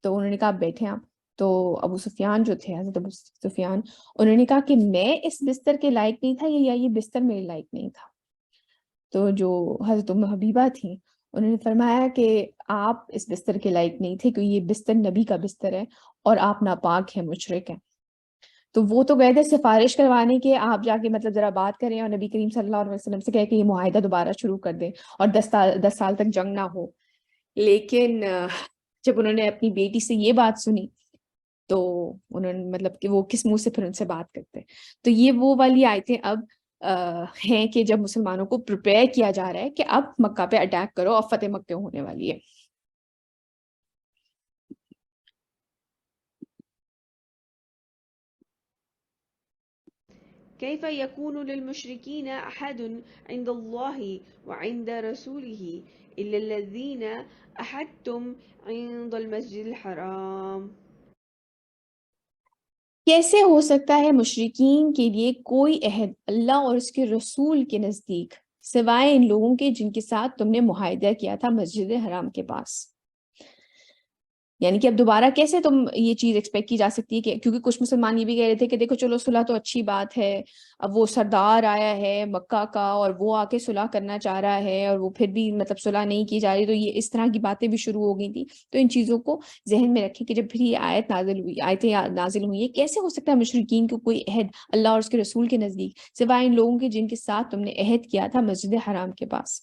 تو انہوں نے کہا آپ بیٹھیں. آپ تو ابو سفیان جو تھے، حضرت ابو سفیان، انہوں نے کہا کہ میں اس بستر کے لائق نہیں تھا یا یہ بستر میرے لائق نہیں تھا. تو جو حضرت حبیبہ تھیں انہوں نے فرمایا کہ آپ اس بستر کے لائق نہیں تھے کیونکہ یہ بستر نبی کا بستر ہے اور آپ ناپاک ہیں، مشرک ہیں. تو وہ تو گئے تھے سفارش کروانے کے آپ جا کے مطلب ذرا بات کریں اور نبی کریم صلی اللہ علیہ وسلم سے کہے کہ یہ معاہدہ دوبارہ شروع کر دیں اور 10 سال تک جنگ نہ ہو. لیکن جب انہوں نے اپنی بیٹی سے یہ بات سنی تو انہوں نے مطلب کہ وہ کس منہ سے پھر ان سے بات کرتے. تو یہ وہ والی آیتیں اب ہیں کہ جب مسلمانوں کو پریپیئر کیا جا رہا ہے کہ اب مکہ پہ اٹیک کرو، اب فتح مکہ ہونے والی ہے. كيف يكون للمشركين أحد عند الله وعند رسوله إلا الذين أحدتم عند المسجد الحرام. کیسے ہو سکتا ہے مشرکین کے لیے کوئی عہد اللہ اور اس کے رسول کے نزدیک سوائے ان لوگوں کے جن کے ساتھ تم نے معاہدہ کیا تھا مسجد حرام کے پاس. یعنی کہ اب دوبارہ کیسے تم یہ چیز ایکسپیکٹ کی جا سکتی ہے کہ کیونکہ کچھ مسلمان یہ بھی کہہ رہے تھے کہ دیکھو چلو صلح تو اچھی بات ہے، اب وہ سردار آیا ہے مکہ کا اور وہ آ کے صلح کرنا چاہ رہا ہے اور وہ پھر بھی مطلب صلح نہیں کی جا رہی، تو یہ اس طرح کی باتیں بھی شروع ہو گئی تھی. تو ان چیزوں کو ذہن میں رکھیں کہ جب پھر یہ آیتیں نازل ہوئی ہیں، کیسے ہو سکتا ہے مشرکین کو کوئی عہد اللہ اور اس کے رسول کے نزدیک سوائے ان لوگوں کے جن کے ساتھ تم نے عہد کیا تھا مسجد حرام کے پاس.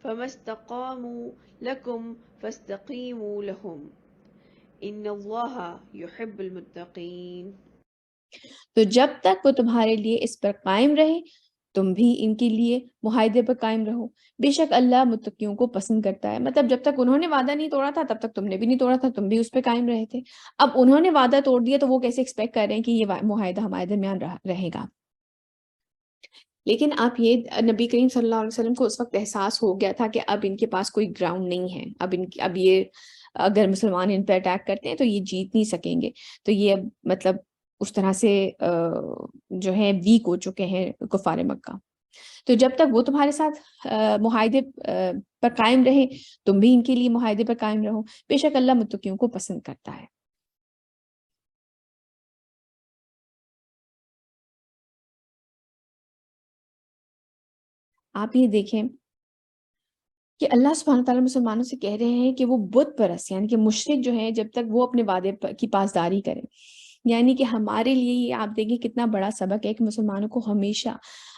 فما استقاموا لكم فاستقيموا لهم إن الله يحب المتقين. تو جب تک وہ تمہارے لیے اس پر قائم رہے تم بھی ان کے لیے معاہدے پر قائم رہو، بے شک اللہ متقیوں کو پسند کرتا ہے. مطلب جب تک انہوں نے وعدہ نہیں توڑا تھا تب تک تم نے بھی نہیں توڑا تھا، تم بھی اس پہ قائم رہے تھے. اب انہوں نے وعدہ توڑ دیا تو وہ کیسے ایکسپیکٹ کر رہے ہیں کہ یہ معاہدہ ہمارے درمیان رہے گا. لیکن آپ یہ نبی کریم صلی اللہ علیہ وسلم کو اس وقت احساس ہو گیا تھا کہ اب ان کے پاس کوئی گراؤنڈ نہیں ہے، اب یہ اگر مسلمان ان پہ اٹیک کرتے ہیں تو یہ جیت نہیں سکیں گے. تو یہ اب مطلب اس طرح سے جو ہے ویک ہو چکے ہیں کفار مکہ. تو جب تک وہ تمہارے ساتھ معاہدے پر قائم رہے تم بھی ان کے لیے معاہدے پر قائم رہو، بے شک اللہ متقیوں کو پسند کرتا ہے. آپ یہ دیکھیں کہ اللہ سبحانہ تعالیٰ مسلمانوں سے کہہ رہے ہیں کہ وہ بت پرست یعنی کہ مشرک جو ہیں جب تک وہ اپنے وعدے کی پاسداری کریں. یعنی کہ ہمارے لیے یہ آپ دیکھیں کتنا بڑا سبق ہے کہ مسلمانوں کو ہمیشہ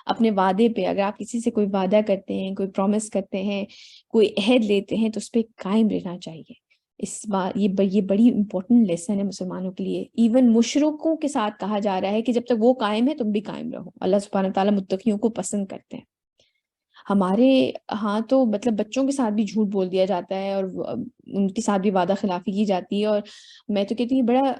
اپنے وعدے پہ، اگر آپ کسی سے کوئی وعدہ کرتے ہیں، کوئی پرومس کرتے ہیں، کوئی عہد لیتے ہیں تو اس پہ قائم رہنا چاہیے. اس بات یہ بڑی امپورٹنٹ لیسن ہے مسلمانوں کے لیے. ایون مشرکوں کے ساتھ کہا جا رہا ہے کہ جب تک وہ قائم ہے تم بھی قائم رہو. اللہ سبحانہ تعالیٰ متقیوں کو پسند کرتے ہیں. ہمارے ہاں تو مطلب بچوں کے ساتھ بھی جھوٹ بول دیا جاتا ہے اور ان کے ساتھ بھی وعدہ خلافی کی جاتی ہے، اور میں تو کہتی ہوں بڑا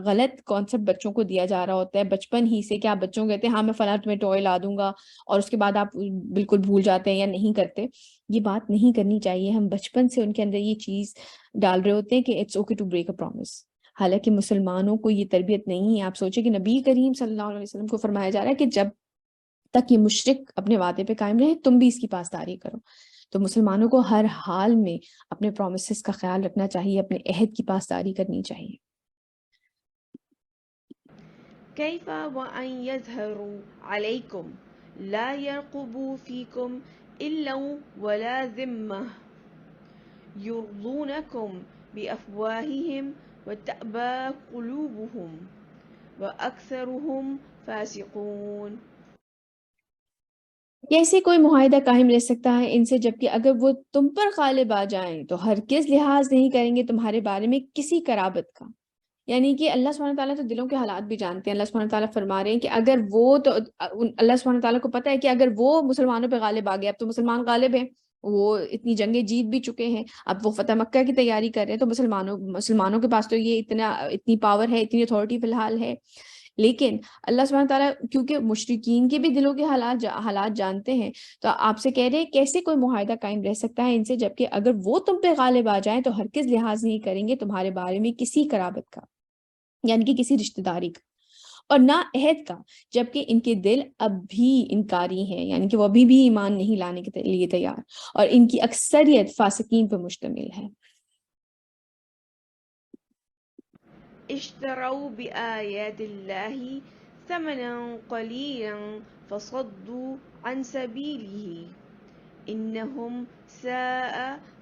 غلط کانسیپٹ بچوں کو دیا جا رہا ہوتا ہے بچپن ہی سے، کہ آپ بچوں کو کہتے ہیں ہاں میں فلاں تمہیں ٹوائے لا دوں گا، اور اس کے بعد آپ بالکل بھول جاتے ہیں یا نہیں کرتے. یہ بات نہیں کرنی چاہیے. ہم بچپن سے ان کے اندر یہ چیز ڈال رہے ہوتے ہیں کہ it's okay to break a promise. حالانکہ مسلمانوں کو یہ تربیت نہیں ہے. آپ سوچیں کہ نبی کریم صلی اللہ علیہ وسلم کو فرمایا جا رہا ہے کہ جب تک یہ مشرک اپنے وعدے پہ قائم رہے تم بھی اس کی پاسداری کرو. تو مسلمانوں کو ہر حال میں اپنے پرومسز کا خیال رکھنا چاہیے، اپنے عہد کی پاسداری کرنی چاہیے. كيف وأن يظهروا عليكم لا يرقبوا فيكم إلا ولا ذمة يرضونكم بأفواههم وتأبى قلوبهم وأكثرهم فاسقون. کیسے کوئی معاہدہ قائم رہ سکتا ہے ان سے، جبکہ اگر وہ تم پر غالب آ جائیں تو ہرگز لحاظ نہیں کریں گے تمہارے بارے میں کسی قرابت کا. یعنی کہ اللہ سبحانہ تعالیٰ تو دلوں کے حالات بھی جانتے ہیں. اللہ سبحانہ تعالیٰ فرما رہے ہیں کہ اگر وہ تو اللہ سبحانہ تعالیٰ کو پتہ ہے کہ اگر وہ مسلمانوں پہ غالب آ گئے، اب تو مسلمان غالب ہیں، وہ اتنی جنگیں جیت بھی چکے ہیں، اب وہ فتح مکہ کی تیاری کر رہے ہیں، تو مسلمانوں کے پاس تو یہ اتنی پاور ہے، اتنی اتھارٹی فی الحال ہے. لیکن اللہ سبحانہ تعالیٰ کیونکہ مشرکین کے بھی دلوں کے حالات جانتے ہیں، تو آپ سے کہہ رہے ہیں کیسے کوئی معاہدہ قائم رہ سکتا ہے ان سے، جبکہ اگر وہ تم پہ غالب آ جائیں تو ہرگز لحاظ نہیں کریں گے تمہارے بارے میں کسی قرابت کا، یعنی کہ کسی رشتہ داری کا، اور نہ عہد کا، جبکہ ان کے دل اب بھی انکاری ہیں، یعنی کہ وہ ابھی بھی ایمان نہیں لانے کے لیے تیار، اور ان کی اکثریت فاسقین پر مشتمل ہے. اشتروا بآيات الله ثمنا قليلا فصدوا عن سبيله إنهم ساء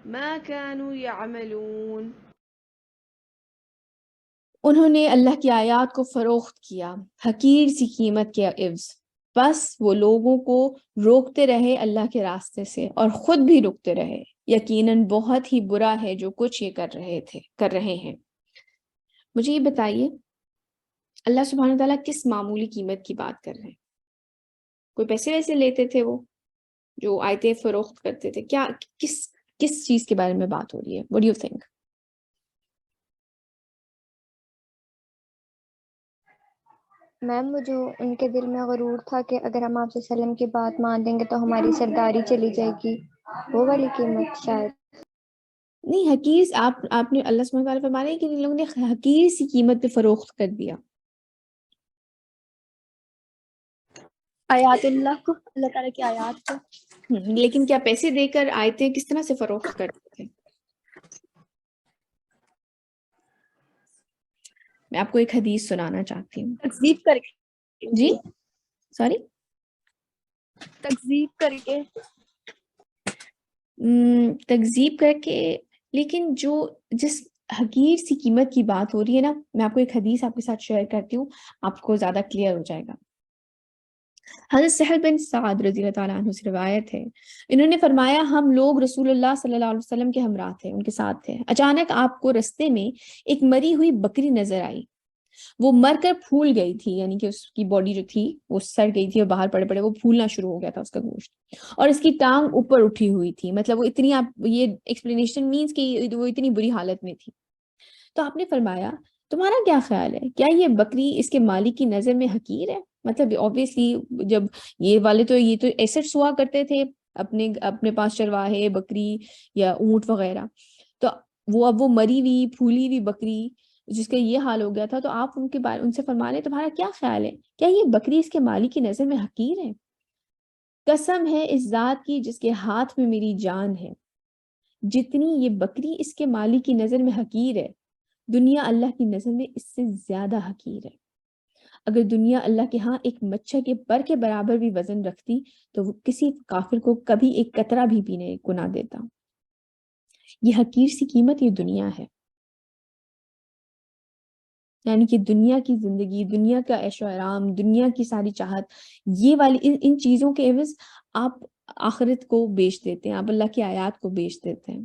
ما كانوا يعملون. انہوں نے اللہ کی آیات کو فروخت کیا حقیر سی قیمت کے عوض، بس وہ لوگوں کو روکتے رہے اللہ کے راستے سے اور خود بھی رکتے رہے. یقیناً بہت ہی برا ہے جو کچھ یہ کر رہے ہیں. مجھے یہ بتائیے اللہ سبحانہ تعالیٰ کس معمولی قیمت کی بات کر رہے ہیں؟ کوئی پیسے ویسے لیتے تھے وہ جو آیتیں فروخت کرتے تھے؟ کیا کس چیز کے بارے میں بات ہو رہی ہے؟ What do you think؟ میم وہ جو ان کے دل میں غرور تھا کہ اگر ہم آپ صلی اللہ علیہ وسلم کی بات مان دیں گے تو ہماری سرداری چلی جائے گی، وہ والی قیمت شاید. نہیں، حقیر آپ نے اللہ سبحانہ تعالیٰ فرما رہے ہیں کہ ان لوگوں نے حقیر سی قیمت پہ فروخت کر دیا آیات اللہ کو، اللہ تعالیٰ کی آیات کو. لیکن کیا پیسے دے کر آیتیں کس طرح سے فروخت کرتے تھے؟ میں آپ کو ایک حدیث سنانا چاہتی ہوں. تکذیب کر کے. جی سوری، تکذیب کر کے. تکذیب کر کے. لیکن جس حقیر سی قیمت کی بات ہو رہی ہے نا، میں آپ کو ایک حدیث آپ کے ساتھ شیئر کرتی ہوں، آپ کو زیادہ کلیئر ہو جائے گا. حضرت سہل بن سعد رضی اللہ تعالیٰ عنہ سے روایت ہے، انہوں نے فرمایا ہم لوگ رسول اللہ صلی اللہ علیہ وسلم کے ہمراہ تھے، ان کے ساتھ تھے. اچانک آپ کو رستے میں ایک مری ہوئی بکری نظر آئی. وہ مر کر پھول گئی تھی، یعنی کہ اس کی باڈی جو تھی وہ سڑ گئی تھی اور باہر پڑے وہ پھولنا شروع ہو گیا تھا اس کا گوشت، اور اس کی ٹانگ اوپر اٹھی ہوئی تھی. مطلب وہ اتنی، آپ یہ ایکسپلینیشن مینس کہ وہ اتنی بری حالت میں تھی. تو آپ نے فرمایا تمہارا کیا خیال ہے، کیا یہ بکری اس کے مالک کی نظر میں حقیر ہے؟ مطلب obviously جب یہ تو ایسٹس ہوا کرتے تھے اپنے پاس، چرواہے، بکری یا اونٹ وغیرہ، تو اب وہ مری ہوئی پھولی ہوئی بکری جس کا یہ حال ہو گیا تھا، تو آپ ان سے فرما رہے تمہارا کیا خیال ہے، کیا یہ بکری اس کے مالک کی نظر میں حقیر ہے؟ قسم ہے اس ذات کی جس کے ہاتھ میں میری جان ہے، جتنی یہ بکری اس کے مالک کی نظر میں حقیر ہے، دنیا اللہ کی نظر میں اس سے زیادہ حقیر ہے. اگر دنیا اللہ کے ہاں ایک مچھر کے پر کے برابر بھی وزن رکھتی تو وہ کسی کافر کو کبھی ایک قطرہ بھی پینے کو نہ دیتا. یہ حقیر سی قیمت یہ دنیا ہے، یعنی کہ دنیا کی زندگی، دنیا کا عیش و آرام، دنیا کی ساری چاہت، یہ والی ان چیزوں کے عوض آپ آخرت کو بیچ دیتے ہیں، آپ اللہ کی آیات کو بیچ دیتے ہیں.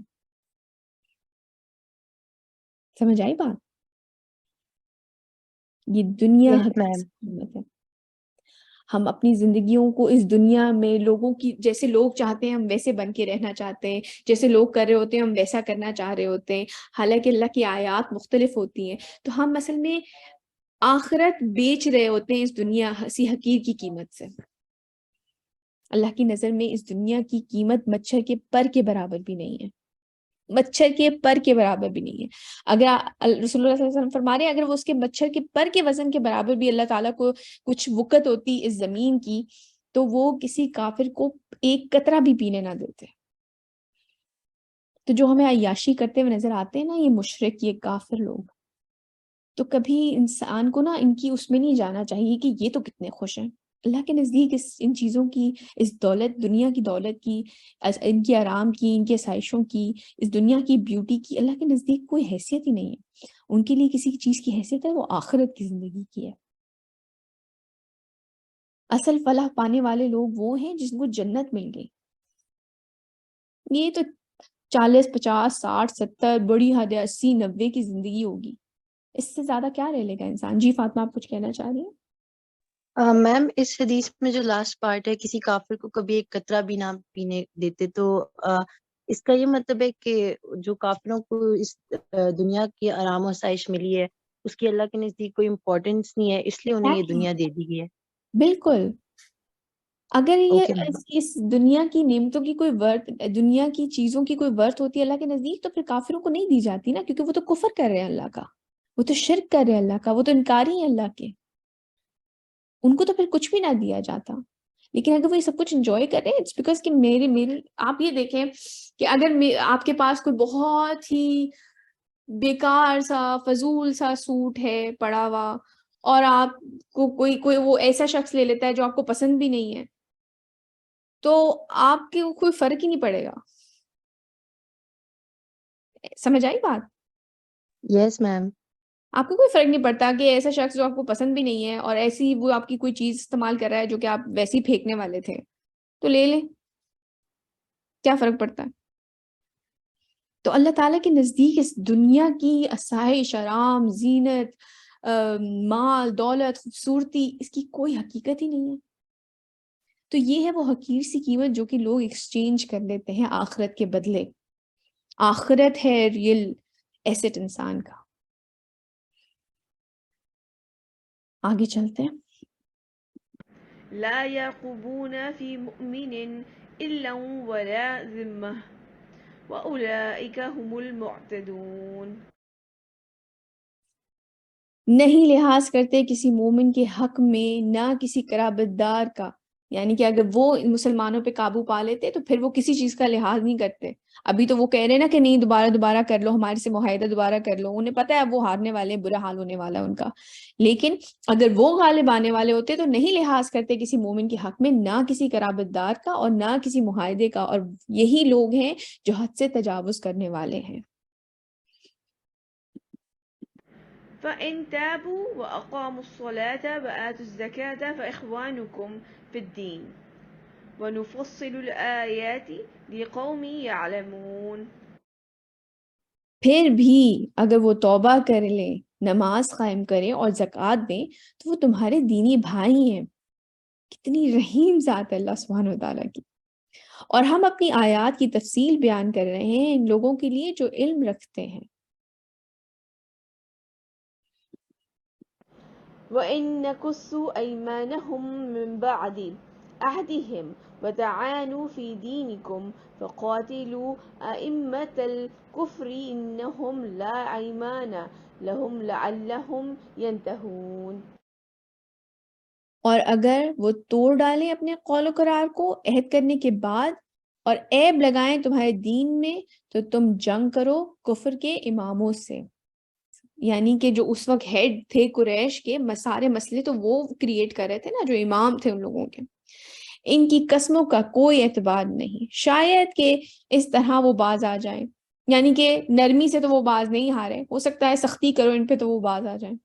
سمجھ آئی بات؟ یہ دنیا Yes, حقیر ma'am. سی قیمت ہے. ہم اپنی زندگیوں کو اس دنیا میں لوگوں کی جیسے لوگ چاہتے ہیں ہم ویسے بن کے رہنا چاہتے ہیں، جیسے لوگ کر رہے ہوتے ہیں ہم ویسا کرنا چاہ رہے ہوتے ہیں، حالانکہ اللہ کی آیات مختلف ہوتی ہیں. تو ہم اصل میں آخرت بیچ رہے ہوتے ہیں اس دنیا ہنسی حقیر کی قیمت سے. اللہ کی نظر میں اس دنیا کی قیمت مچھر کے پر کے برابر بھی نہیں ہے، مچھر کے پر کے برابر بھی نہیں ہے. اگر رسول اللہ صلی اللہ علیہ وسلم فرما رہے ہیں اگر وہ اس کے مچھر کے پر کے وزن کے برابر بھی اللہ تعالیٰ کو کچھ وقت ہوتی اس زمین کی تو وہ کسی کافر کو ایک قطرہ بھی پینے نہ دیتے. تو جو ہمیں عیاشی کرتے ہوئے نظر آتے ہیں نا، یہ مشرک، یہ کافر لوگ، تو کبھی انسان کو نا ان کی اس میں نہیں جانا چاہیے کہ یہ تو کتنے خوش ہیں. اللہ کے نزدیک ان چیزوں کی، اس دولت، دنیا کی دولت کی، ان کے آرام کی، ان کے آسائشوں کی، اس دنیا کی بیوٹی کی اللہ کے نزدیک کوئی حیثیت ہی نہیں ہے. ان کے لیے کسی چیز کی حیثیت ہے وہ آخرت کی زندگی کی ہے. اصل فلاح پانے والے لوگ وہ ہیں جن کو جنت مل گئی. یہ تو 40 50 60 70 بڑی حد 80 90 کی زندگی ہوگی، اس سے زیادہ کیا رہ لے گا انسان. جی فاطمہ آپ کچھ کہنا چاہ رہی ہیں؟ میم اس حدیث میں جو لاسٹ پارٹ ہے کسی کافر کو کبھی ایک قطرہ بھی نہ پینے دیتے، تو اس کا یہ مطلب ہے کہ جو کافروں کو اس دنیا کی آرام و آسائش ملی ہے اس کی اللہ کے نزدیک کوئی امپورٹنس نہیں ہے، اس لیے انہیں یہ دنیا دے دی گئی ہے. بالکل. اگر یہ اوکے میم. اس دنیا کی نعمتوں کی کوئی ورت، دنیا کی چیزوں کی کوئی ورت ہوتی ہے اللہ کے نزدیک، تو پھر کافروں کو نہیں دی جاتی نا، کیونکہ وہ تو کفر کر رہے ہیں اللہ کا، وہ تو شرک کر رہے ہیں اللہ کا، وہ تو انکاری ہیں اللہ کے، ان کو تو پھر کچھ بھی نہ دیا جاتا. لیکن اگر وہ یہ سب کچھ انجوائے کر رہے ہیں اٹس بیکاز کہ میری آپ یہ دیکھیں کہ اگر آپ کے پاس کوئی بہت ہی بیکار سا فضول سا سوٹ ہے پڑا ہوا اور آپ کو کوئی وہ ایسا شخص لے لیتا ہے جو آپ کو پسند بھی نہیں ہے، تو آپ کے کوئی فرق ہی نہیں پڑے گا. سمجھ آئی بات؟ یس میم. آپ کو کوئی فرق نہیں پڑتا کہ ایسا شخص جو آپ کو پسند بھی نہیں ہے اور ایسی وہ آپ کی کوئی چیز استعمال کر رہا ہے جو کہ آپ ویسی پھینکنے والے تھے، تو لے لیں، کیا فرق پڑتا ہے. تو اللہ تعالیٰ کے نزدیک اس دنیا کی آسائش، آرام، زینت، مال، دولت، خوبصورتی، اس کی کوئی حقیقت ہی نہیں ہے. تو یہ ہے وہ حقیر سی قیمت جو کہ لوگ ایکسچینج کر لیتے ہیں آخرت کے بدلے. آخرت ہے ریئل ایسٹ انسان کا. آگے چلتے ہیں. لا يرقبون في مؤمن إلا ولا ذمة وأولئك هم المعتدون. نہیں لحاظ کرتے کسی مومن کے حق میں نہ کسی قرابت دار کا، یعنی کہ اگر وہ مسلمانوں پہ قابو پا لیتے تو پھر وہ کسی چیز کا لحاظ نہیں کرتے. ابھی تو وہ کہہ رہے نا کہ نہیں دوبارہ کر لو، ہمارے سے معاہدہ دوبارہ کر لو، انہیں پتہ ہے اب وہ ہارنے والے ہیں، برا حال ہونے والا ہے ان کا. لیکن اگر وہ غالب آنے والے ہوتے تو نہیں لحاظ کرتے کسی مومن کے حق میں نہ کسی قرابت دار کا اور نہ کسی معاہدے کا، اور یہی لوگ ہیں جو حد سے تجاوز کرنے والے ہیں. فإن تابوا وأقاموا الصلاة وآتوا الزكاة فإخوانكم في الدين ونفصل الآيات لقوم يعلمون. پھر بھی اگر وہ توبہ کر لیں، نماز قائم کریں اور زکوٰۃ دیں تو وہ تمہارے دینی بھائی ہیں. کتنی رحیم ذات ہے اللہ سبحانہ و تعالیٰ کی. اور ہم اپنی آیات کی تفصیل بیان کر رہے ہیں ان لوگوں کے لیے جو علم رکھتے ہیں. وإن نكثوا أيمانهم من بعد عهدهم وتعانوا في دينكم فقاتلوا أئمة الكفر إنهم لا أيمان لهم لعلهم ينتهون. اور اگر وہ توڑ ڈالیں اپنے قول و قرار کو عہد کرنے کے بعد اور عیب لگائیں تمہارے دین میں تو تم جنگ کرو کفر کے اماموں سے. یعنی کہ جو اس وقت ہیڈ تھے قریش کے، سارے مسئلے تو وہ کریٹ کر رہے تھے نا، جو امام تھے ان لوگوں کے. ان کی قسموں کا کوئی اعتبار نہیں، شاید کہ اس طرح وہ باز آ جائیں. یعنی کہ نرمی سے تو وہ باز نہیں ہارے، ہو سکتا ہے سختی کرو ان پہ تو وہ باز آ جائیں.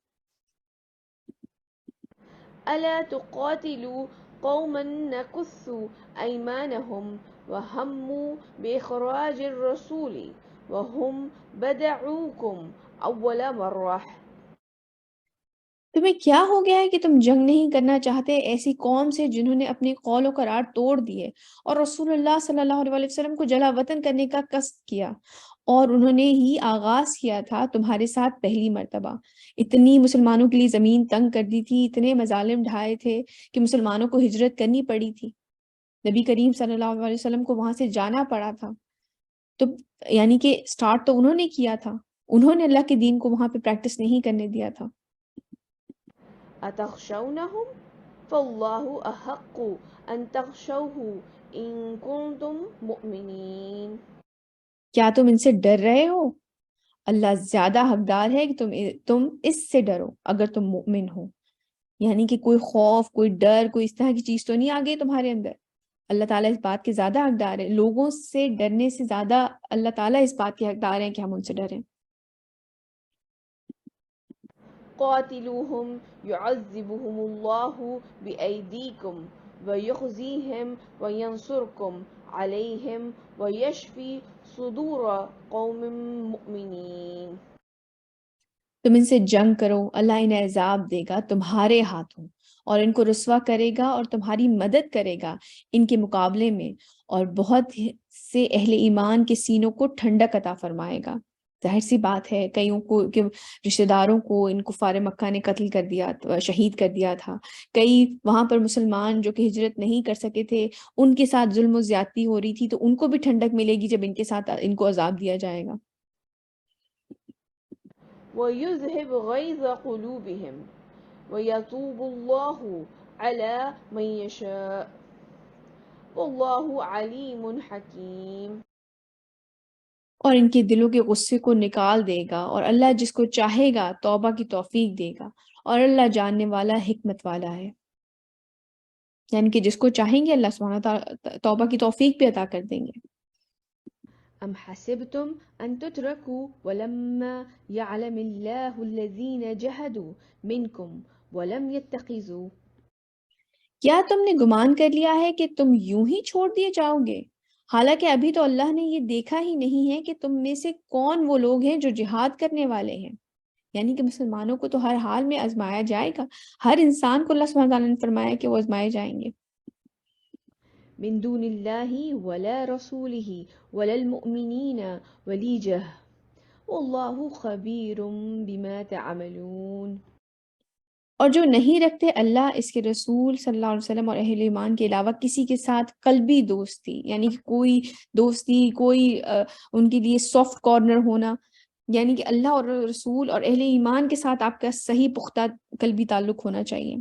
ألا تقاتلوا قوما نكثوا أيمانهم وهموا بإخراج الرسول وهم بدعوكم أول مرة. تمہیں کیا ہو گیا ہے کہ تم جنگ نہیں کرنا چاہتے ایسی قوم سے جنہوں نے اپنے قول و قرار توڑ دیے اور رسول اللہ صلی اللہ علیہ وسلم کو جلا وطن کرنے کا قصد کیا، اور انہوں نے ہی آغاز کیا تھا تمہارے ساتھ پہلی مرتبہ۔ اتنی مسلمانوں کے لیے زمین تنگ کر دی تھی، اتنے مظالم ڈھائے تھے کہ مسلمانوں کو ہجرت کرنی پڑی تھی، نبی کریم صلی اللہ علیہ وسلم کو وہاں سے جانا پڑا تھا۔ تو یعنی کہ سٹارٹ تو انہوں نے کیا تھا، انہوں نے اللہ کے دین کو وہاں پہ پریکٹس نہیں کرنے دیا تھا۔ أتخشونهم فالله أحق أن تخشوه إن كنتم مؤمنين۔ کیا تم ان سے ڈر رہے ہو؟ اللہ زیادہ حقدار ہے کہ تم اس سے ڈرو اگر تم مومن ہو۔ یعنی کہ کوئی خوف، کوئی ڈر، کوئی اس طرح کی چیز تو نہیں آ گئی تمہارے اندر۔ اللہ تعالیٰ اس بات کے زیادہ حقدار ہے، لوگوں سے ڈرنے سے زیادہ اللہ تعالیٰ اس بات کے حقدار ہیں کہ ہم ان سے ڈریں۔ قاتلوهم يعذبهم الله بأيديكم ويخزيهم وينصركم عليهم ويشفي صدور قوم مؤمنين۔ تم ان سے جنگ کرو، اللہ انہیں عذاب دے گا تمہارے ہاتھوں، اور ان کو رسوا کرے گا اور تمہاری مدد کرے گا ان کے مقابلے میں، اور بہت سے اہل ایمان کے سینوں کو ٹھنڈک عطا فرمائے گا۔ ظاہر سی بات ہے کئیوں کو کہ رشتہ داروں کو ان کفار مکہ نے قتل کر دیا، شہید کر دیا تھا، کئی وہاں پر مسلمان جو کہ ہجرت نہیں کر سکے تھے ان کے ساتھ ظلم و زیادتی ہو رہی تھی، تو ان کو بھی ٹھنڈک ملے گی جب ان کے ساتھ ان کو عذاب دیا جائے گا۔ ويذهب غيظ قلوبهم ويتوب الله على من يشاء والله عليم حكيم۔ اور ان کے دلوں کے غصے کو نکال دے گا، اور اللہ جس کو چاہے گا توبہ کی توفیق دے گا، اور اللہ جاننے والا حکمت والا ہے۔ یعنی کہ جس کو چاہیں گے اللہ سبحانہ وتعالیٰ توبہ کی توفیق بھی عطا کر دیں گے۔ أم حسبتم أن تتركوا ولما يعلم الله الذين جهدوا منكم ولم يتخذوا۔ کیا تم نے گمان کر لیا ہے کہ تم یوں ہی چھوڑ دیے جاؤ گے، حالانکہ ابھی تو اللہ نے یہ دیکھا ہی نہیں ہے کہ تم میں سے کون وہ لوگ ہیں جو جہاد کرنے والے ہیں۔ یعنی کہ مسلمانوں کو تو ہر حال میں آزمایا جائے گا، ہر انسان کو اللہ سبحانہ تعالیٰ نے فرمایا کہ وہ آزمائے جائیں گے۔ من دون الله ولا رسوله ولا المؤمنين وليجة والله خبير بما تعملون۔ اور جو نہیں رکھتے اللہ، اس کے رسول صلی اللہ علیہ وسلم اور اہل ایمان کے علاوہ کسی کے ساتھ قلبی دوستی، یعنی کہ کوئی دوستی، کوئی ان کے لیے سافٹ کارنر ہونا، یعنی کہ اللہ اور رسول اور اہل ایمان کے ساتھ آپ کا صحیح پختہ قلبی تعلق ہونا چاہیے۔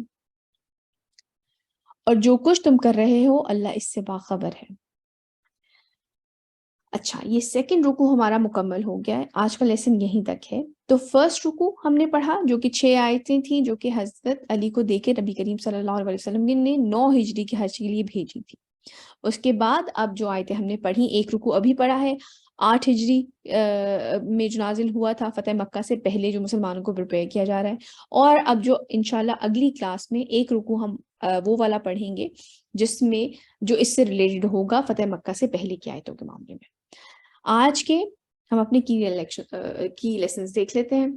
اور جو کچھ تم کر رہے ہو اللہ اس سے باخبر ہے۔ اچھا، یہ سیکنڈ رکوع ہمارا مکمل ہو گیا ہے، آج کا لیسن یہیں تک ہے۔ تو فرسٹ رکوع ہم نے پڑھا جو کہ 6 آیتیں تھیں، جو کہ حضرت علی کو دے کے نبی کریم صلی اللہ علیہ وسلم نے 9 ہجری کے حج کے لیے بھیجی تھی۔ اس کے بعد اب جو آیتیں ہم نے پڑھی، ایک رکوع ابھی پڑھا ہے 8 ہجری میں جو نازل ہوا تھا فتح مکہ سے پہلے، جو مسلمانوں کو پریپیئر کیا جا رہا ہے، اور اب جو انشاءاللہ اگلی کلاس میں ایک رکوع ہم وہ والا پڑھیں گے جس میں جو اس سے ریلیٹڈ ہوگا فتح مکہ سے پہلے کی آیتوں کے معاملے میں۔ آج کے ہم اپنے کی لیسنز دیکھ لیتے ہیں۔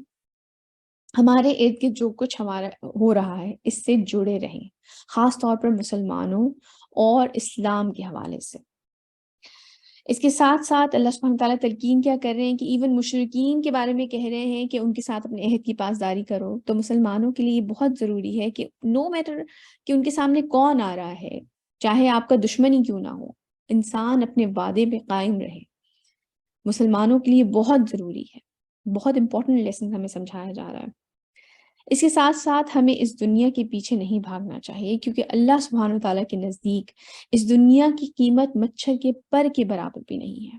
ہمارے ارد گرد جو کچھ ہمارا ہو رہا ہے اس سے جڑے رہیں، خاص طور پر مسلمانوں اور اسلام کے حوالے سے۔ اس کے ساتھ ساتھ اللہ سبحانہ تعالیٰ تلقین کیا کر رہے ہیں کہ ایون مشرکین کے بارے میں کہہ رہے ہیں کہ ان کے ساتھ اپنے عہد کی پاسداری کرو۔ تو مسلمانوں کے لیے بہت ضروری ہے کہ نو میٹر کہ ان کے سامنے کون آ رہا ہے، چاہے آپ کا دشمن ہی کیوں نہ ہو، انسان اپنے وعدے پہ قائم رہے۔ مسلمانوں کے لیے بہت ضروری ہے، بہت امپورٹنٹ لیسن ہمیں سمجھایا جا رہا ہے۔ اس کے ساتھ ساتھ ہمیں اس دنیا کے پیچھے نہیں بھاگنا چاہیے، کیونکہ اللہ سبحانہ وتعالیٰ کے نزدیک اس دنیا کی قیمت مچھر کے پر کے برابر بھی نہیں ہے۔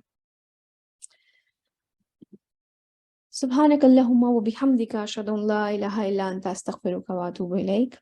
سبحانک اللہم و بحمدک اشہد ان لا الہ الا انت استغفرک و اتوب الیک۔